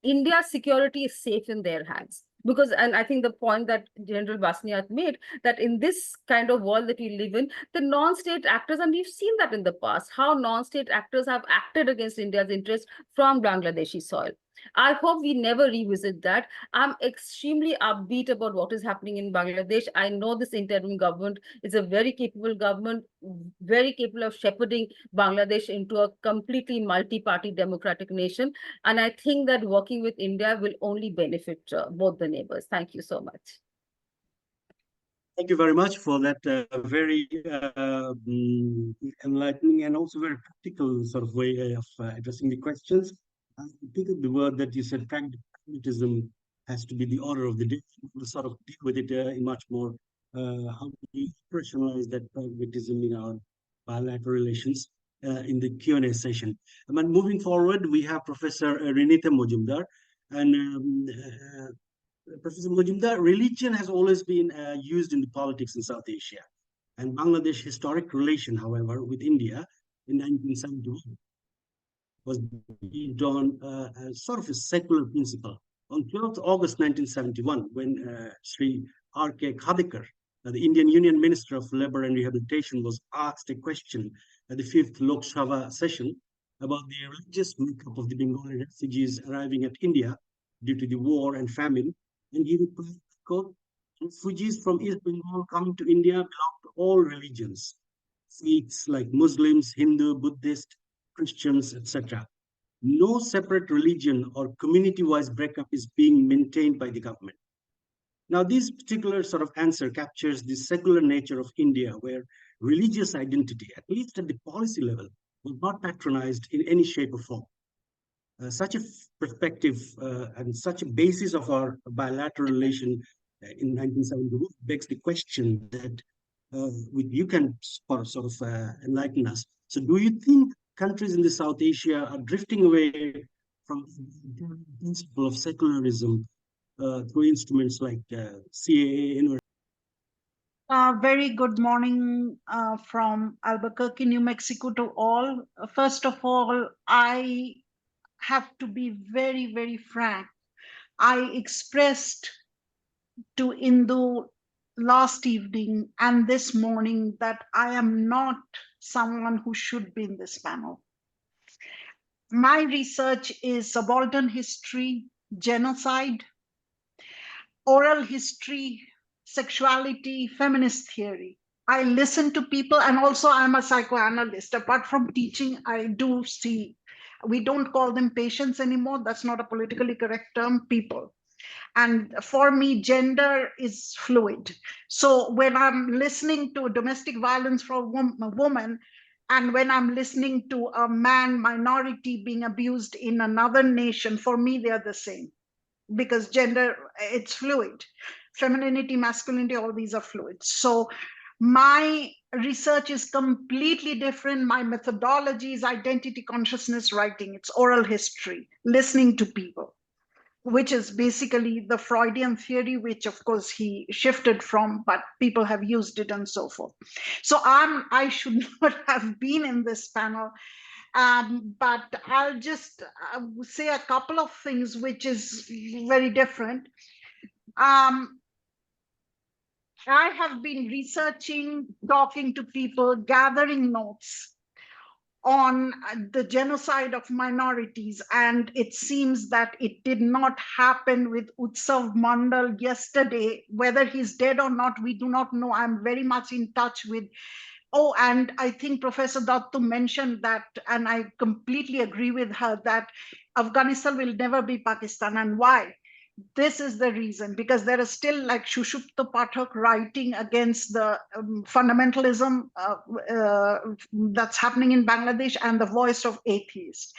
India's security is safe in their hands. Because, and I think the point that General Basnyat made, that in this kind of world that we live in, the non-state actors, and we've seen that in the past, how non-state actors have acted against India's interests from Bangladeshi soil. I hope we never revisit that. I'm extremely upbeat about what is happening in Bangladesh. I know this interim government is a very capable government, very capable of shepherding Bangladesh into a completely multi-party democratic nation. And I think that working with India will only benefit both the neighbors. Thank you so much. Thank you very much for that very enlightening and also very practical sort of way of addressing the questions. I pick up the word that you said, pragmatism has to be the order of the day. We'll sort of deal with it in much more, how do we operationalize that pragmatism in our bilateral relations in the Q&A session. But moving forward, we have Professor Rinita Majumdar. And Professor Majumdar, religion has always been used in the politics in South Asia. And Bangladesh's historic relation, however, with India in 1971 was based on sort of a secular principle. On 12th August 1971, when Sri R.K. Khadekar, the Indian Union Minister of Labour and Rehabilitation, was asked a question at the 5th Lok Sabha session about the religious makeup of the Bengali refugees arriving at India due to the war and famine. And he replied, quote, refugees from East Bengal coming to India belong to all religions, faiths like Muslims, Hindu, Buddhist, Christians, etc. No separate religion or community-wise breakup is being maintained by the government. Now, this particular sort of answer captures the secular nature of India, where religious identity, at least at the policy level, was not patronized in any shape or form. Such a perspective and such a basis of our bilateral relation in 1971 begs the question that you can sort of enlighten us. So do you think countries in the South Asia are drifting away from the principle of secularism through instruments like CAA? Very good morning from Albuquerque, New Mexico to all. First of all, I have to be very, very frank. I expressed to Indo last evening and this morning that I am not someone who should be in this panel. My research is subaltern history, genocide, oral history, sexuality, feminist theory. I listen to people, and also I'm a psychoanalyst. Apart from teaching, I do see, we don't call them patients anymore. That's not a politically correct term, people. And for me, gender is fluid. So when I'm listening to domestic violence from a woman, and when I'm listening to a man minority being abused in another nation, for me, they're the same. Because gender, it's fluid. Femininity, masculinity, all these are fluid. So my research is completely different. My methodology is identity consciousness writing. It's oral history, listening to people, which is basically the Freudian theory, which of course he shifted from, but people have used it and so forth. So I should not have been in this panel. But I'll just say a couple of things which is very different. I have been researching, talking to people, gathering notes on the genocide of minorities, and it seems that it did not happen with Utsav Mandal yesterday. Whether he's dead or not, we do not know. I'm very much in touch with. Oh, and I think Professor Datta mentioned that, and I completely agree with her, that Afghanistan will never be Pakistan. And why? This is the reason, because there is still like Shushupta Pathak writing against the fundamentalism that's happening in Bangladesh and the voice of atheists.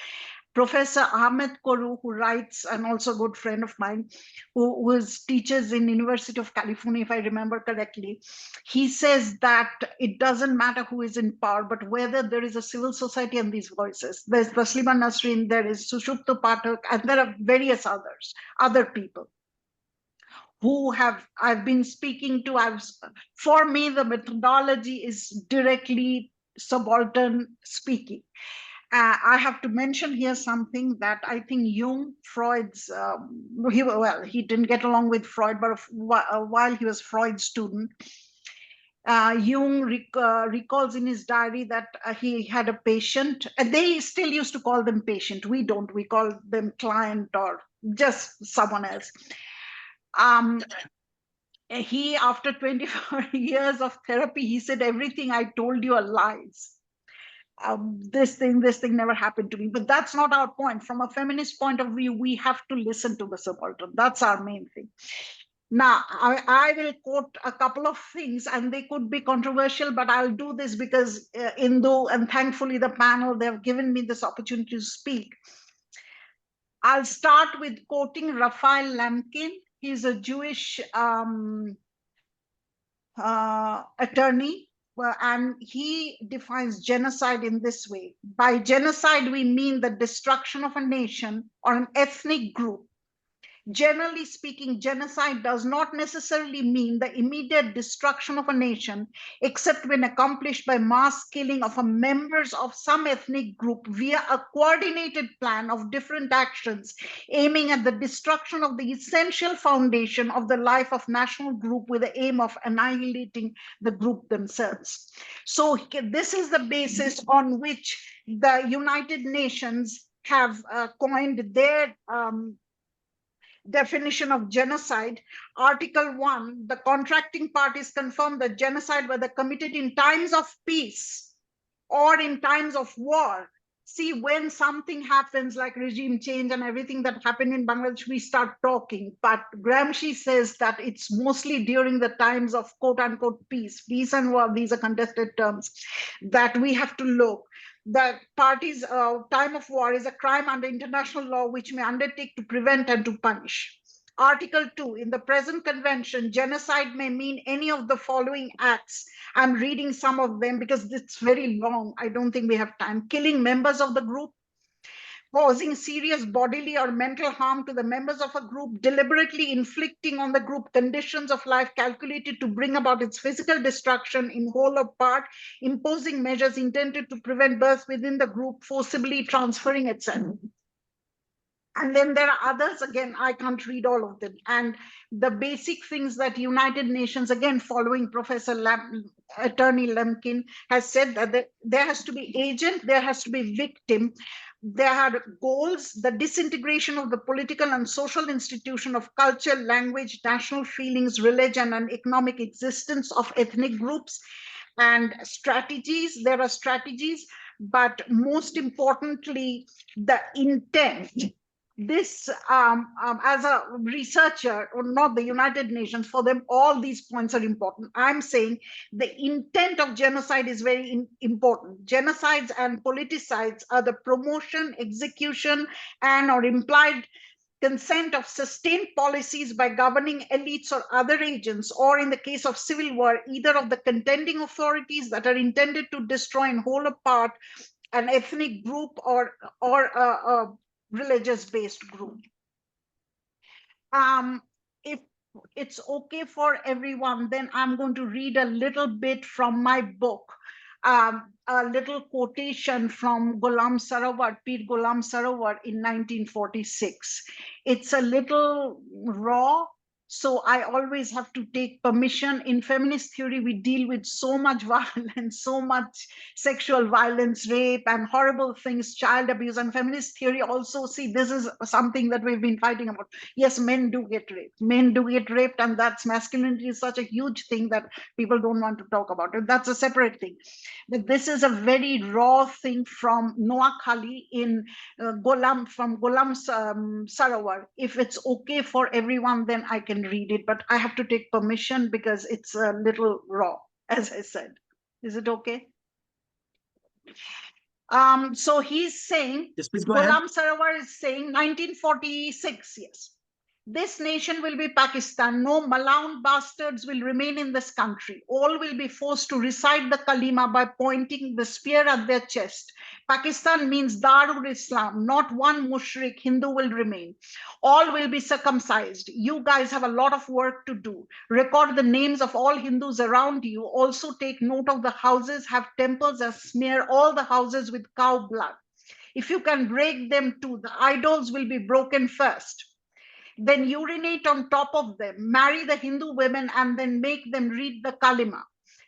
Professor Ahmed Koru, who writes, and also a good friend of mine, who teaches in University of California, if I remember correctly, he says that it doesn't matter who is in power, but whether there is a civil society and these voices. There's Taslima Nasrin, there is Sushupta Pathak, and there are various other people who I've been speaking to. For me, the methodology is directly subaltern speaking. I have to mention here something that I think Jung, Freud's, he didn't get along with Freud, but while he was Freud's student, Jung recalls in his diary that he had a patient, and they still used to call them patient. We don't, we call them client or just someone else. He, after 24 years of therapy, he said, everything I told you are lies. This thing never happened to me. But that's not our point. From a feminist point of view, we have to listen to the subaltern. That's our main thing. Now, I will quote a couple of things, and they could be controversial, but I'll do this because Indo, and thankfully the panel, they've given me this opportunity to speak. I'll start with quoting Raphael Lemkin. He's a Jewish attorney, and he defines genocide in this way. By genocide, we mean the destruction of a nation or an ethnic group. Generally speaking, genocide does not necessarily mean the immediate destruction of a nation, except when accomplished by mass killing of members of some ethnic group via a coordinated plan of different actions aiming at the destruction of the essential foundation of the life of national group with the aim of annihilating the group themselves. So this is the basis on which the United Nations have coined their definition of genocide. Article 1, the contracting parties confirm that genocide, whether committed in times of peace or in times of war. See, when something happens like regime change and everything that happened in Bangladesh, we start talking. But Gramsci says that it's mostly during the times of quote unquote peace. Peace and war, these are contested terms, that we have to look. The parties' time of war is a crime under international law which may undertake to prevent and to punish. Article 2, in the present convention, genocide may mean any of the following acts. I'm reading some of them because it's very long. I don't think we have time. Killing members of the group, causing serious bodily or mental harm to the members of a group, deliberately inflicting on the group conditions of life calculated to bring about its physical destruction in whole or part, imposing measures intended to prevent birth within the group, forcibly transferring, etc. And then there are others, again, I can't read all of them. And the basic things that United Nations, again, following Professor Attorney Lemkin, has said that there has to be agent, there has to be victim, there are goals, the disintegration of the political and social institution of culture, language, national feelings, religion, and economic existence of ethnic groups, and strategies. There are strategies, but most importantly, the intent. This, as a researcher, or not the United Nations, for them, all these points are important. I'm saying the intent of genocide is very important. Genocides and politicides are the promotion, execution, and or implied consent of sustained policies by governing elites or other agents, or in the case of civil war, either of the contending authorities that are intended to destroy in whole or part an ethnic group or a religious-based group. If it's okay for everyone, then I'm going to read a little bit from my book, a little quotation from Ghulam Sarawar, Pir Ghulam Sarawar in 1946. It's a little raw, so I always have to take permission. In feminist theory, we deal with so much violence, so much sexual violence, rape, and horrible things, child abuse. And feminist theory also, see, this is something that we've been fighting about. Yes, men do get raped. Men do get raped, and that's masculinity is such a huge thing that people don't want to talk about it. That's a separate thing. But this is a very raw thing from Noakhali in Ghulam Sarawar. If it's okay for everyone, then I can read it, but I have to take permission because it's a little raw, as I said. Is it okay? So he's saying, yes, please go ahead. Ghulam Sarawar is saying 1946, yes. This nation will be Pakistan. No Malaun bastards will remain in this country. All will be forced to recite the Kalima by pointing the spear at their chest. Pakistan means Darul Islam. Not one mushrik Hindu will remain. All will be circumcised. You guys have a lot of work to do. Record the names of all Hindus around you. Also take note of the houses, have temples, and smear all the houses with cow blood. If you can break them too, the idols will be broken first. Then urinate on top of them, marry the Hindu women, and then make them read the Kalima.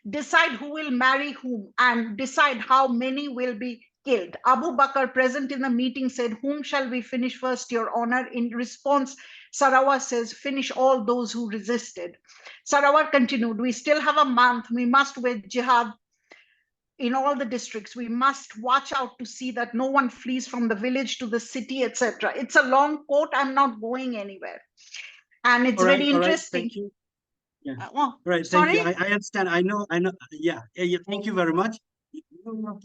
Decide who will marry whom, and decide how many will be killed. Abu Bakr, present in the meeting, said, "Whom shall we finish first, Your Honor?" In response, Sarawar says, "Finish all those who resisted." Sarawar continued, "We still have a month. We must wage jihad in all the districts. We must watch out to see that no one flees from the village to the city, etc." It's a long quote. I'm not going anywhere. And it's very interesting. Thank you. Yeah. Oh, right. sorry? Thank you. I understand. I know. Yeah. Thank you very much. We're talking about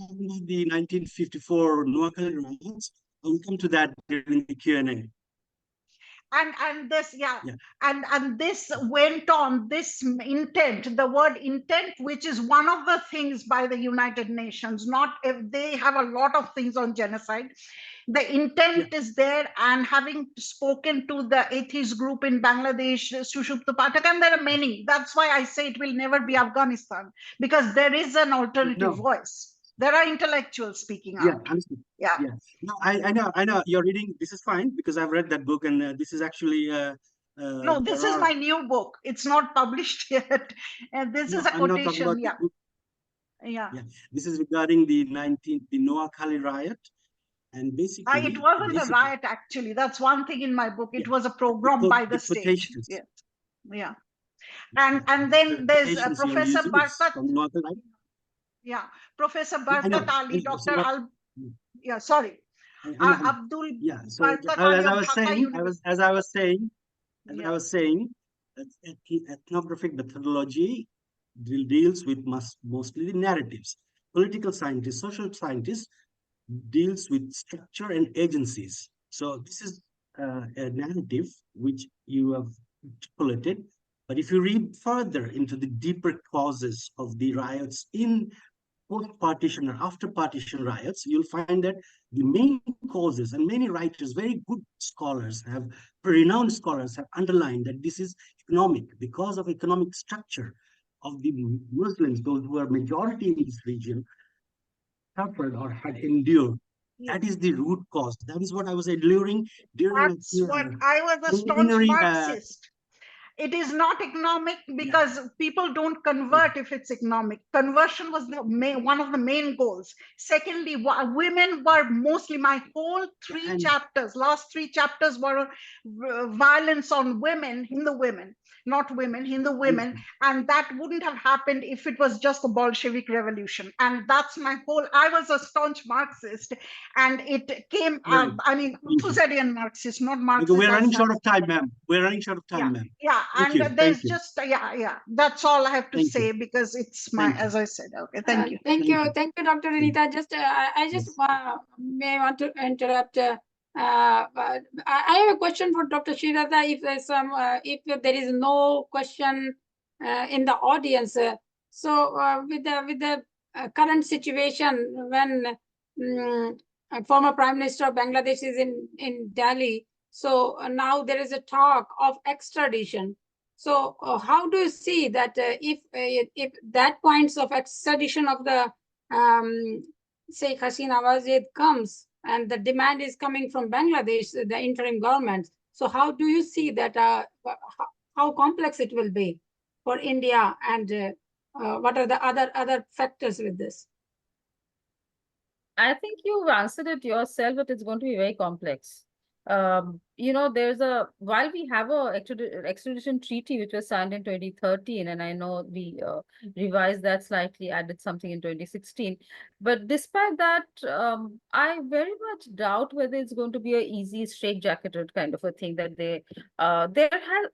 the 1954 Noakhali riots. I'll come to that during the Q&A. And this, and this went on, this intent, the word intent, which is one of the things by the United Nations, not if they have a lot of things on genocide. The intent is there, and having spoken to the atheist group in Bangladesh, Sushupta Pathak, and there are many. That's why I say it will never be Afghanistan, because there is an alternative voice. There are intellectuals speaking out. Yeah. No, I know you're reading. This is fine because I've read that book, and this is actually. No, this is my new book. It's not published yet. And this is a quotation. Yeah. This is regarding the Noakhali riot, and basically. It wasn't a riot, actually. That's one thing in my book. It was a program by the state. Yeah. And then there's Professor Barkat. Yeah, Professor Barkat Ali, Dr. Abdul. Yeah, so as I was saying, ethnographic methodology deals with mostly the narratives. Political scientists, social scientists deals with structure and agencies. So this is a narrative which you have articulated. But if you read further into the deeper causes of the riots in post-partition or after-partition riots, you'll find that the main causes, and many writers, very good scholars, renowned scholars have underlined that this is economic, because of economic structure of the Muslims, those who are majority in this region, suffered or had endured. That is the root cause. That is what I was alluring during That's what I was a staunch preliminary, Marxist. It is not economic because people don't convert if it's economic. Conversion was the one of the main goals. Secondly, women were mostly, my whole last three chapters were violence on women, Hindu women, not women, Hindu women. And that wouldn't have happened if it was just the Bolshevik revolution. And that's my whole, I was a staunch Marxist, and it came, I mean, Thucydidean Marxist, not Marxist. We're running short of time, ma'am. We're running short of time, ma'am. Yeah, and there's just, that's all I have to say, because it's my, as I said. Okay, thank you. Thank you, Dr. Rinita. Just, I just may want to interrupt. But I have a question for Dr. Sreeradha. If there's some, if there is no question in the audience, so with the current situation, when former Prime Minister of Bangladesh is in Delhi, so now there is a talk of extradition. So how do you see that if that points of extradition of the Sheikh Hasina Wazir comes, and the demand is coming from Bangladesh, the interim government, so how do you see that, how complex it will be for India, and what are the other factors with this? I think you've answered it yourself, but it's going to be very complex. You know, while we have a extradition treaty which was signed in 2013, and I know we revised that slightly, added something in 2016, but despite that, I very much doubt whether it's going to be an easy straitjacketed kind of a thing, that there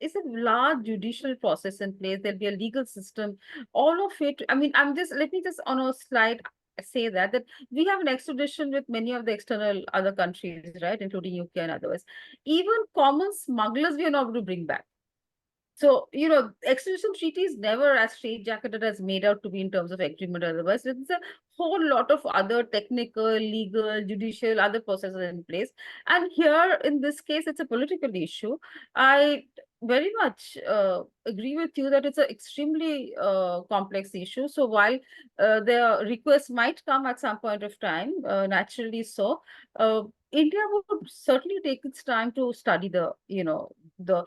is a large judicial process in place. There'll be a legal system, all of it. I mean, let me just on a slide say that we have an extradition with many of the external other countries, right, including UK and others. Even common smugglers we are not going to bring back. So, you know, extradition treaty is never as straitjacketed as made out to be in terms of agreement or otherwise. There's a whole lot of other technical, legal, judicial, other processes in place. And here, in this case, it's a political issue. I very much agree with you that it's an extremely complex issue. So while the request might come at some point of time, naturally so, India would certainly take its time to study the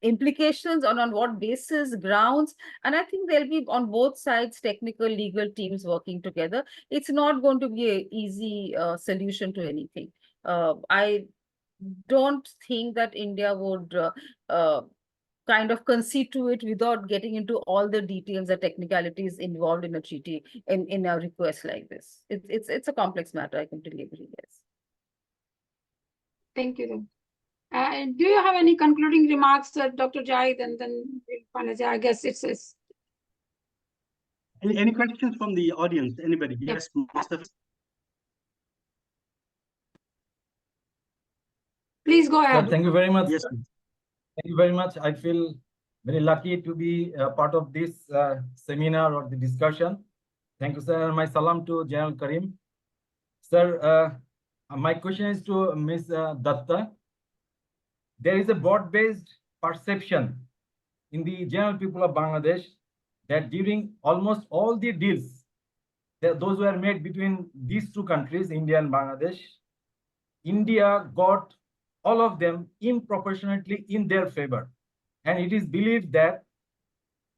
implications on what basis, grounds, and I think there'll be on both sides technical, legal teams working together. It's not going to be an easy solution to anything. I don't think that India would kind of concede to it without getting into all the details and technicalities involved in a treaty, in a request like this. It's a complex matter, I completely agree, yes. Thank you. Do you have any concluding remarks, Dr. Jahid, and then I guess it's any questions from the audience? Anybody? Yes, Mustafa. Please go ahead. Thank you very much. Yes. Thank you very much. I feel very lucky to be a part of this seminar or the discussion. Thank you, sir. My salam to General Karim. Sir, my question is to Ms. Datta. There is a broad-based perception in the general people of Bangladesh that during almost all the deals, those were made between these two countries, India and Bangladesh, India got all of them disproportionately in their favor. And it is believed that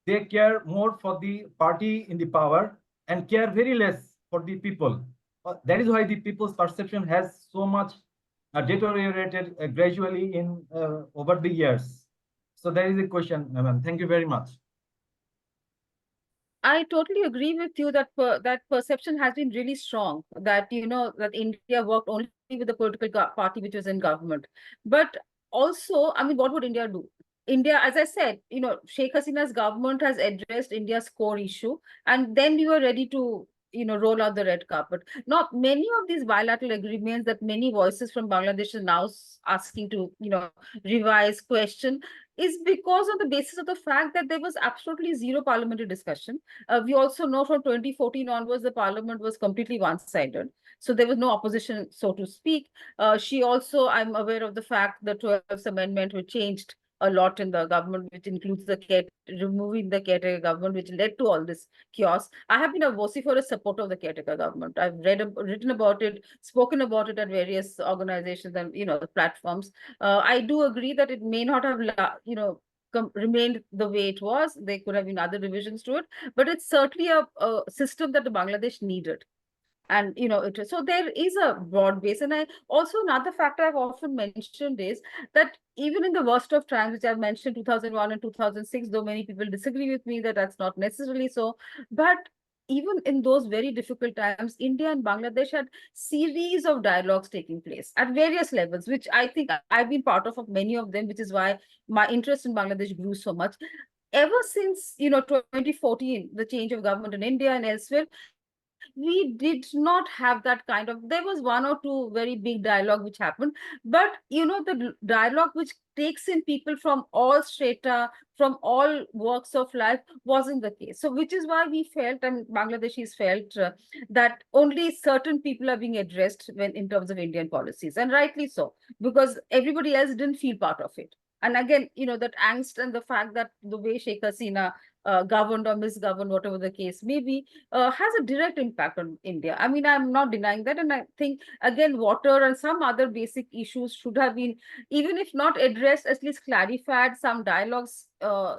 they care more for the party in the power and care very less for the people. That is why the people's perception has so much deteriorated gradually in over the years. So that is the question, ma'am. Thank you very much. I totally agree with you that that perception has been really strong, that that India worked only with the political party which was in government. But also, I mean, what would India do? India, as I said, Sheikh Hasina's government has addressed India's core issue, and then we were ready to roll out the red carpet. Not many of these bilateral agreements that many voices from Bangladesh are now asking to, revise, question. is because on the basis of the fact that there was absolutely zero parliamentary discussion. We also know from 2014 onwards, the parliament was completely one-sided. So there was no opposition, so to speak. She also, I'm aware of the fact the 12th Amendment, which changed a lot in the government, which includes removing the caretaker government, which led to all this chaos. I have been a vociferous supporter of the caretaker government. I've written about it, spoken about it at various organizations and platforms. I do agree that it may not have remained the way it was. There could have been other revisions to it, but it's certainly a system that the Bangladesh needed. And so there is a broad base. And I also, another factor I've often mentioned is that even in the worst of times, which I've mentioned 2001 and 2006, though many people disagree with me that that's not necessarily so, but even in those very difficult times, India and Bangladesh had series of dialogues taking place at various levels, which I think I've been part of many of them, which is why my interest in Bangladesh grew so much. Ever since 2014, the change of government in India and elsewhere, we did not have that kind of, there was one or two very big dialogue which happened, but the dialogue which takes in people from all strata, from all walks of life, wasn't the case. So which is why we felt, and Bangladeshis felt, that only certain people are being addressed when in terms of Indian policies, and rightly so, because everybody else didn't feel part of it. And again, that angst and the fact that the way Sheikh Hasina governed or misgoverned, whatever the case may be, has a direct impact on India. I mean, I'm not denying that. And I think, again, water and some other basic issues should have been, even if not addressed, at least clarified. Some dialogues,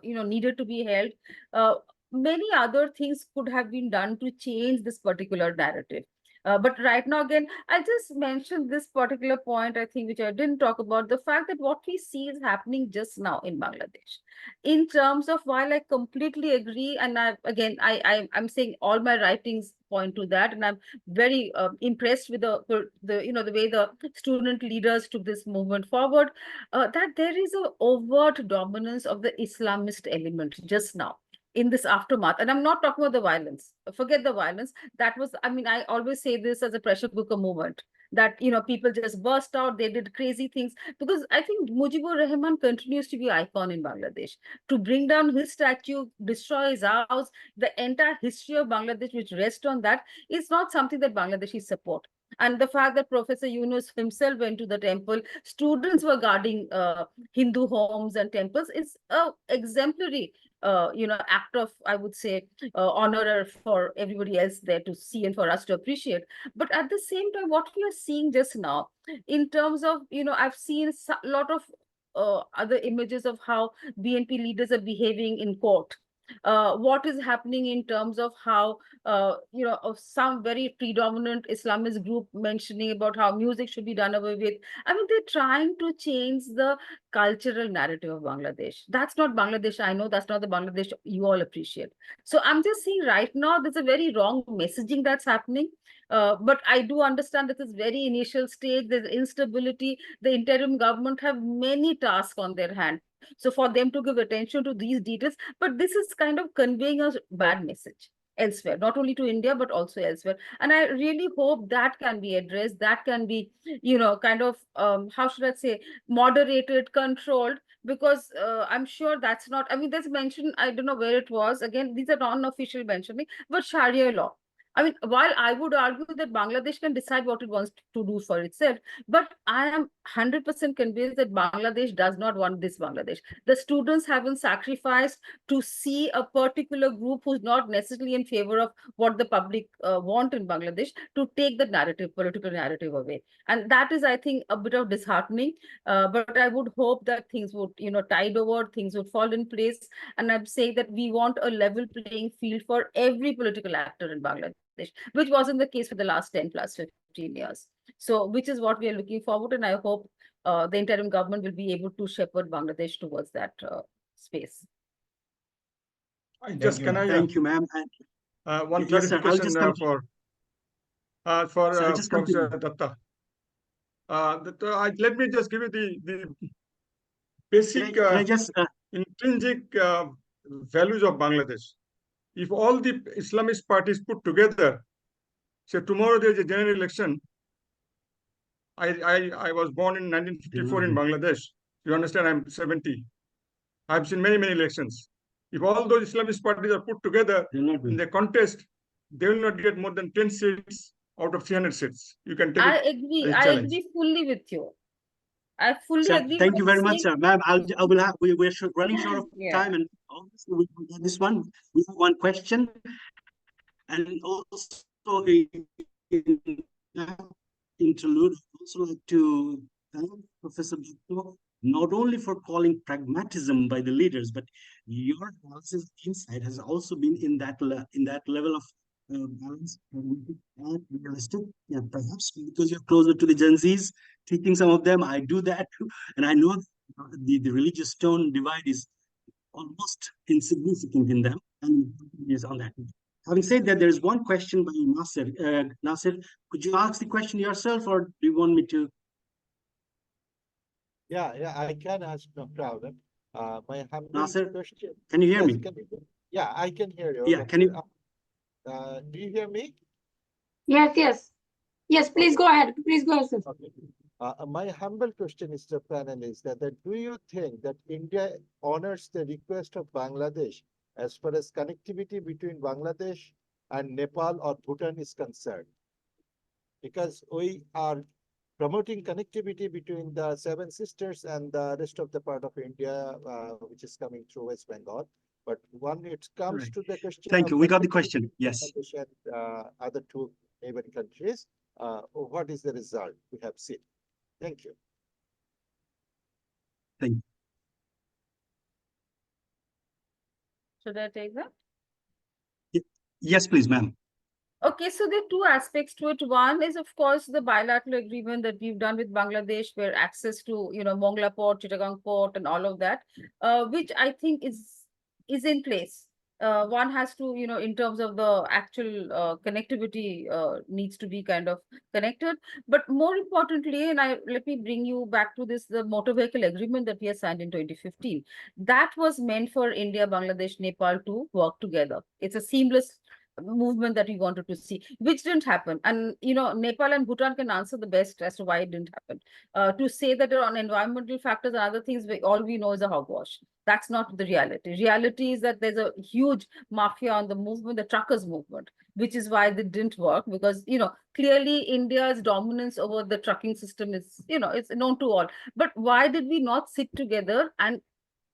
needed to be held. Many other things could have been done to change this particular narrative. But right now, again, I'll just mention this particular point, I think, which I didn't talk about, the fact that what we see is happening just now in Bangladesh. In terms of, while I completely agree, and I'm saying all my writings point to that, and I'm very impressed with the way the student leaders took this movement forward, that there is an overt dominance of the Islamist element just now in this aftermath. And I'm not talking about the violence. Forget the violence. That was, I mean, I always say this as a pressure cooker movement, that, people just burst out, they did crazy things. Because I think Mujibur Rahman continues to be an icon in Bangladesh. To bring down his statue, destroy his house, the entire history of Bangladesh, which rests on that, is not something that Bangladeshis support. And the fact that Professor Yunus himself went to the temple, students were guarding Hindu homes and temples, is a exemplary act of, I would say, honor for everybody else there to see and for us to appreciate. But at the same time, what we are seeing just now, in terms of, I've seen a lot of other images of how BNP leaders are behaving in court. What is happening in terms of how, of some very predominant Islamist group mentioning about how music should be done away with. I mean, they're trying to change the cultural narrative of Bangladesh. That's not Bangladesh. I know that's not the Bangladesh you all appreciate. So I'm just saying right now, there's a very wrong messaging that's happening. But I do understand that this very initial stage, there's instability. The interim government have many tasks on their hand. So for them to give attention to these details, but this is kind of conveying a bad message elsewhere, not only to India, but also elsewhere. And I really hope that can be addressed, that can be, kind of, how should I say, moderated, controlled, because I'm sure that's not, I mean, there's mention, I don't know where it was, again, these are non-official mentioning, but Sharia law. I mean, while I would argue that Bangladesh can decide what it wants to do for itself, but I am 100% convinced that Bangladesh does not want this Bangladesh. The students haven't sacrificed to see a particular group who's not necessarily in favor of what the public want in Bangladesh to take the narrative, political narrative away. And that is, I think, a bit of disheartening. But I would hope that things would, tide over, things would fall in place. And I'm saying that we want a level playing field for every political actor in Bangladesh, which wasn't the case for the last 10 plus 15 years. So, which is what we are looking forward, and I hope the interim government will be able to shepherd Bangladesh towards that space. Thank you, ma'am. One Yes, sir. clarification for just Professor Datta. Let me just give you the basic can I just intrinsic values of Bangladesh. If all the Islamist parties put together, say tomorrow there's a general election. I was born in 1954 in Bangladesh. You understand, I'm 70. I've seen many elections. If all those Islamist parties are put together in the contest, they will not get more than 10 seats out of 300 seats. You can take I it agree. as a I challenge. agree fully with you. I fully So, agree. thank What you I'm very much, saying- sir. Ma'am, I will have, we're running short of Yeah. time, and obviously we will get this one. We have one question, and also in interlude, I'd also like to thank Professor Datta, not only for calling pragmatism by the leaders, but your analysis insight has also been in that level of balance and realistic. Yeah, perhaps because you're closer to the Gen Zs, teaching some of them. I do that too, and I know the religious tone divide is almost insignificant in them, and is on that. Having said that, there's one question by Nasir. Nasir, could you ask the question yourself, or do you want me to? Yeah, I can ask, no problem. My humble Nasir, question. can you hear Yes, me? yeah, I can hear you. Yeah, can you? Do you hear me? Yes. Yes, please Okay. go ahead. Please go ahead, sir. Okay. My humble question is to panelists that do you think that India honors the request of Bangladesh as far as connectivity between Bangladesh and Nepal or Bhutan is concerned? Because we are promoting connectivity between the Seven Sisters and the rest of the part of India, which is coming through West Bengal. But when it comes Right. to the question Thank of you. We got the connectivity question. between Yes. Bangladesh and other two neighboring countries, what is the result we have seen? Thank you. Thank you. Should I take that? Yes, please, ma'am. Okay, so there are two aspects to it. One is, of course, the bilateral agreement that we've done with Bangladesh, where access to, Mongla Port, Chittagong Port, and all of that, which I think is in place. One has to, in terms of the actual connectivity, needs to be kind of connected. But more importantly, and let me bring you back to this, the motor vehicle agreement that we had signed in 2015. That was meant for India, Bangladesh, Nepal to work together. It's a seamless movement that we wanted to see, which didn't happen. And Nepal and Bhutan can answer the best as to why it didn't happen. To say that on environmental factors and other things, all we know is a hogwash. That's not the reality. Reality is that there's a huge mafia on the movement, the truckers movement, which is why they didn't work, because clearly India's dominance over the trucking system is it's known to all. But why did we not sit together and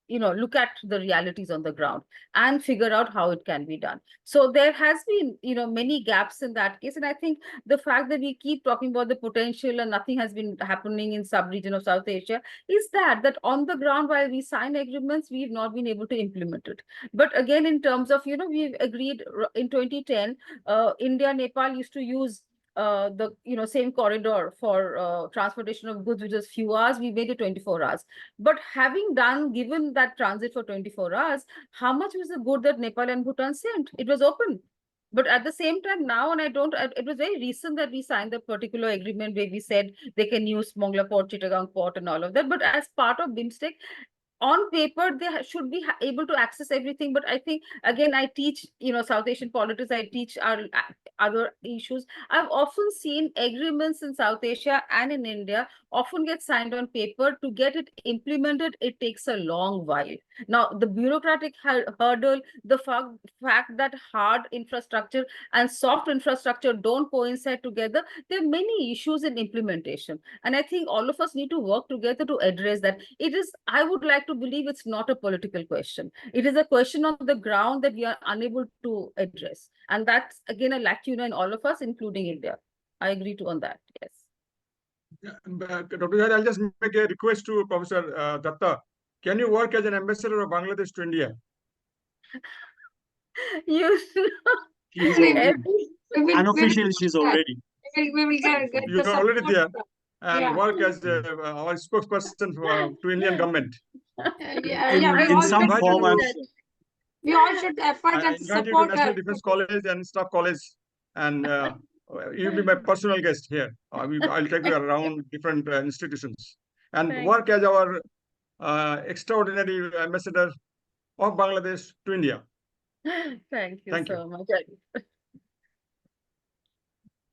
look at the realities on the ground and figure out how it can be done? So there has been, many gaps in that case. And I think the fact that we keep talking about the potential and nothing has been happening in sub-region of South Asia is that on the ground, while we sign agreements, we've not been able to implement it. But again, in terms of, we've agreed in 2010, India, Nepal used to use the same corridor for transportation of goods, which was few hours. We made it 24 hours. But having given that transit for 24 hours, how much was the good that Nepal and Bhutan sent? It was open. But at the same time now, and it was very recent that we signed the particular agreement where we said they can use Mongla Port, Chittagong Port, and all of that. But as part of BIMSTEC, on paper, they should be able to access everything. But I think, again, I teach, South Asian politics, I teach our other issues. I've often seen agreements in South Asia and in India often get signed on paper. To get it implemented, it takes a long while. Now, the bureaucratic hurdle, the fact that hard infrastructure and soft infrastructure don't coincide together, there are many issues in implementation. And I think all of us need to work together to address that. I would like to believe it's not a political question. It is a question on the ground that we are unable to address. And that's, again, a lacuna in all of us, including India. I agree on that. Yes. Yeah, Dr. Zahid, I'll just make a request to Professor Datta. Can you work as an ambassador of Bangladesh to India? She's already, unofficially, she's already. We will get You're the already support. there, and Yeah. work as our spokesperson to Indian government. In some form, I'm sure. We all should effort I and invite you to support National her. Defense College and Staff College, and you'll be my personal guest here. I'll take you around different institutions and Thank work as our extraordinary ambassador of Bangladesh to India. Thank you Thank so much.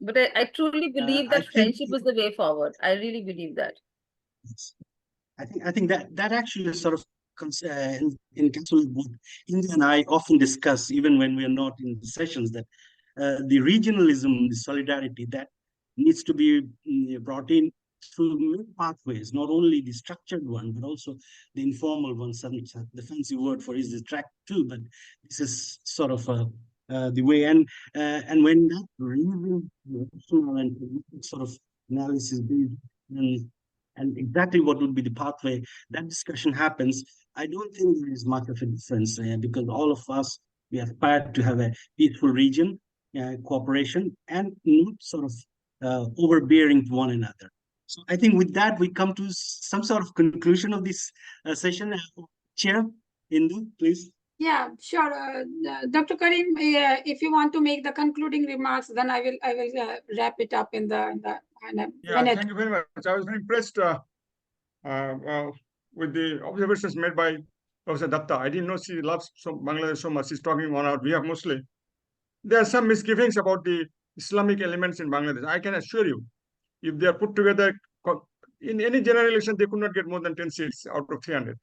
But I truly believe I that think, friendship is the way forward. I really believe that. I think that actually sort of encapsulate what India and I often discuss, even when we are not in the sessions, that the regionalism, the solidarity that needs to be brought in through many pathways, not only the structured one, but also the informal one. The fancy word for it is the track too, but this is sort of the way. And when that reason and sort of analysis and exactly what would be the pathway, that discussion happens, I don't think there is much of a difference because all of us, we aspire to have a peaceful region, cooperation, and not sort of overbearing to one another. So I think with that, we come to some sort of conclusion of this session. Chair, Indu, please. Yeah, sure. Dr. Karim, if you want to make the concluding remarks, then I will wrap it up in a Yeah, minute. thank you very much. I was very impressed with the observations made by Professor Datta. I didn't know she loves Bangladesh so much. She's talking on our behalf mostly. There are some misgivings about the Islamic elements in Bangladesh. I can assure you, if they are put together in any general election, they could not get more than 10 seats out of 300.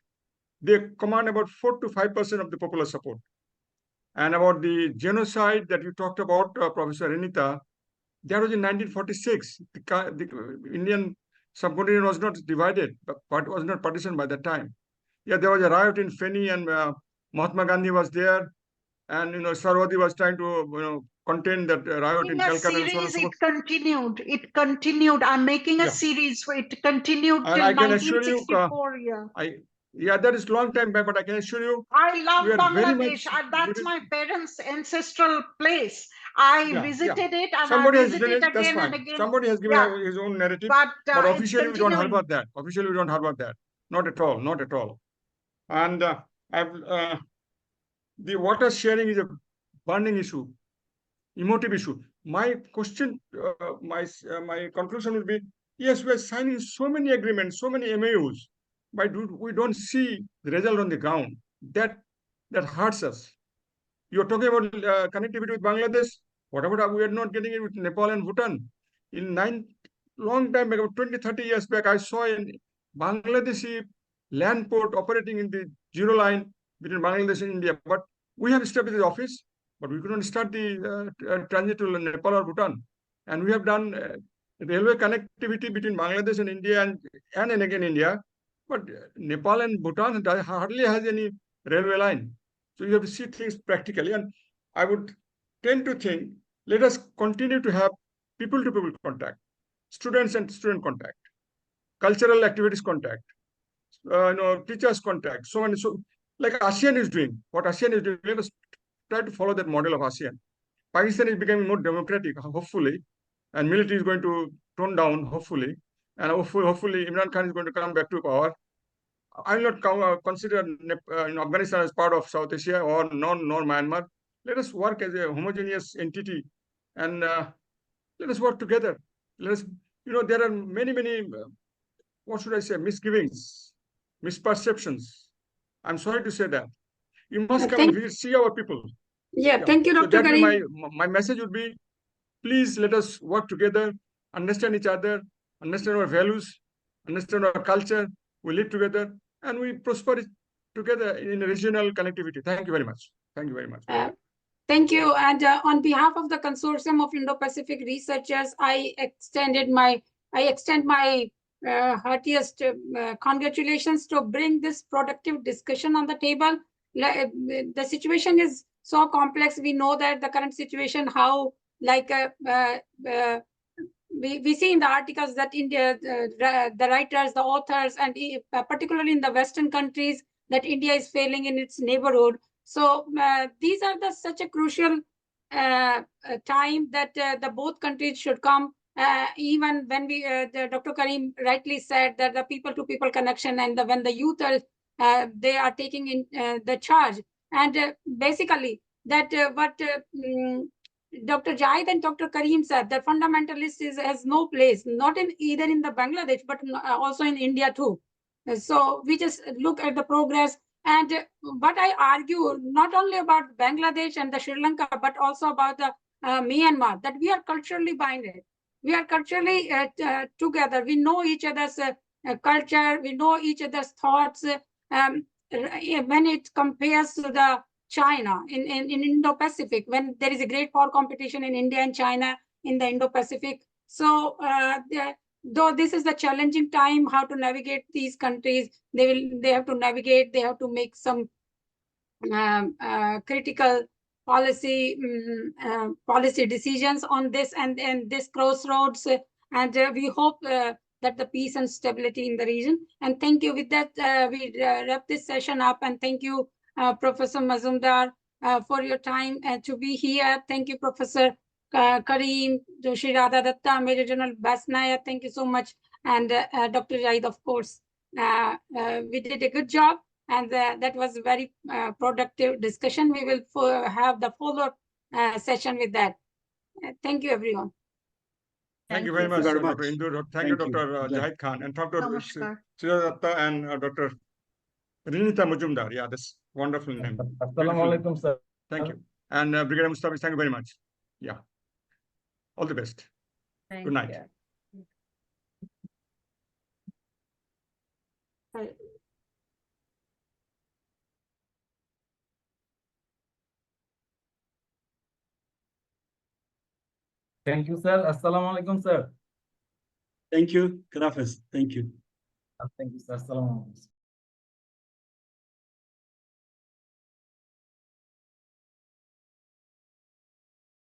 They command about 4 to 5% of the popular support. And about the genocide that you talked about, Professor Rinita, that was in 1946. The Indian subcontinent was not divided, but was not partitioned by that time. Yeah, there was a riot in Feni, and Mahatma Gandhi was there, and Sarwadi was trying to contain that riot in Calcutta. And so on and so forth. It continued. I'm making a series where it continued till 1964. Yeah, that is long time back, but I can assure you, I love Bangladesh. That's my parents' ancestral place. I visited it, and somebody I has visited given it, that's again fine. and again. Somebody has given his own narrative, but officially we don't harbor that. Officially we don't harbor that. Not at all. Not at all. And the water sharing is a burning issue, emotive issue. My question, my conclusion will be: yes, we are signing so many agreements, so many MAUs, but we don't see the result on the ground. That hurts us. You're talking about connectivity with Bangladesh. What about we are not getting it with Nepal and Bhutan? Long time back, about 20, 30 years back, I saw a Bangladeshi land port operating in the zero line between Bangladesh and India. But we have established the office, but we couldn't start the transit to Nepal or Bhutan. And we have done railway connectivity between Bangladesh and India and again India. But Nepal and Bhutan hardly has any railway line. So you have to see things practically. And I would tend to think, let us continue to have people-to-people contact, students and student contact, cultural activities contact, teachers contact, so on. So like ASEAN is doing, what ASEAN is doing, let us try to follow that model of ASEAN. Pakistan is becoming more democratic, hopefully, and military is going to tone down, hopefully, and hopefully Imran Khan is going to come back to power. I will not consider Afghanistan as part of South Asia or nor Myanmar. Let us work as a homogeneous entity, and let us work together. Let us, there are many, what should I say, misgivings, misperceptions. I'm sorry to say that. You must come and visit, see our people. Yeah, thank you, Dr. Karim. My message would be, please let us work together, understand each other, understand our values, understand our culture. We live together and we prosper together in regional connectivity. Thank you very much. Thank you very much. Thank you. And on behalf of the Consortium of Indo-Pacific Researchers, I extend my heartiest congratulations to bring this productive discussion on the table. The situation is so complex. We know that the current situation, how like we see in the articles that India, the writers, the authors, and particularly in the Western countries, that India is failing in its neighborhood. So these are such a crucial time that the both countries should come. Even when Dr. Karim rightly said that the people-to-people connection, and when the youth are they are taking in the charge, and basically that what Dr. Jahid and Dr. Karim said, that fundamentalist has no place, not in either in the Bangladesh, but also in India too. So we just look at the progress. And what I argue, not only about Bangladesh and the Sri Lanka, but also about the Myanmar, that we are culturally binded. We are culturally together. We know each other's culture. We know each other's thoughts. when it compares to the China in Indo-Pacific, when there is a great power competition in India and China in the Indo-Pacific. So though this is the challenging time, how to navigate these countries, they have to navigate, they have to make some critical policy decisions on this and this crossroads, and we hope that the peace and stability in the region. And thank you. With that, we wrap this session up, and thank you, Professor Majumdar, for your time and to be here. Thank you, Professor Karim, Sreeradha, Datta, Major General Basnyat. Thank you so much, and Dr. Jaid, of course. We did a good job, and that was a very productive discussion. We will have the follow-up session with that. Thank you, everyone. Thank you very much, very Dr. much. Indu. Thank you, Thank you. Dr. Yeah. Jahid Khan, and Dr. Namaskar. Sreeradha and Dr. Rinita Majumdar. Yeah, that's wonderful name. Assalamu alaikum, sir. Thank you. And Brigadier Mustafa, thank you very much. Yeah. All the best. Thank Good night. you. Thank you, sir. Assalamu alaikum, sir. Thank you. Kudafis. Thank you. Thank you, sir. Assalamu alaikum.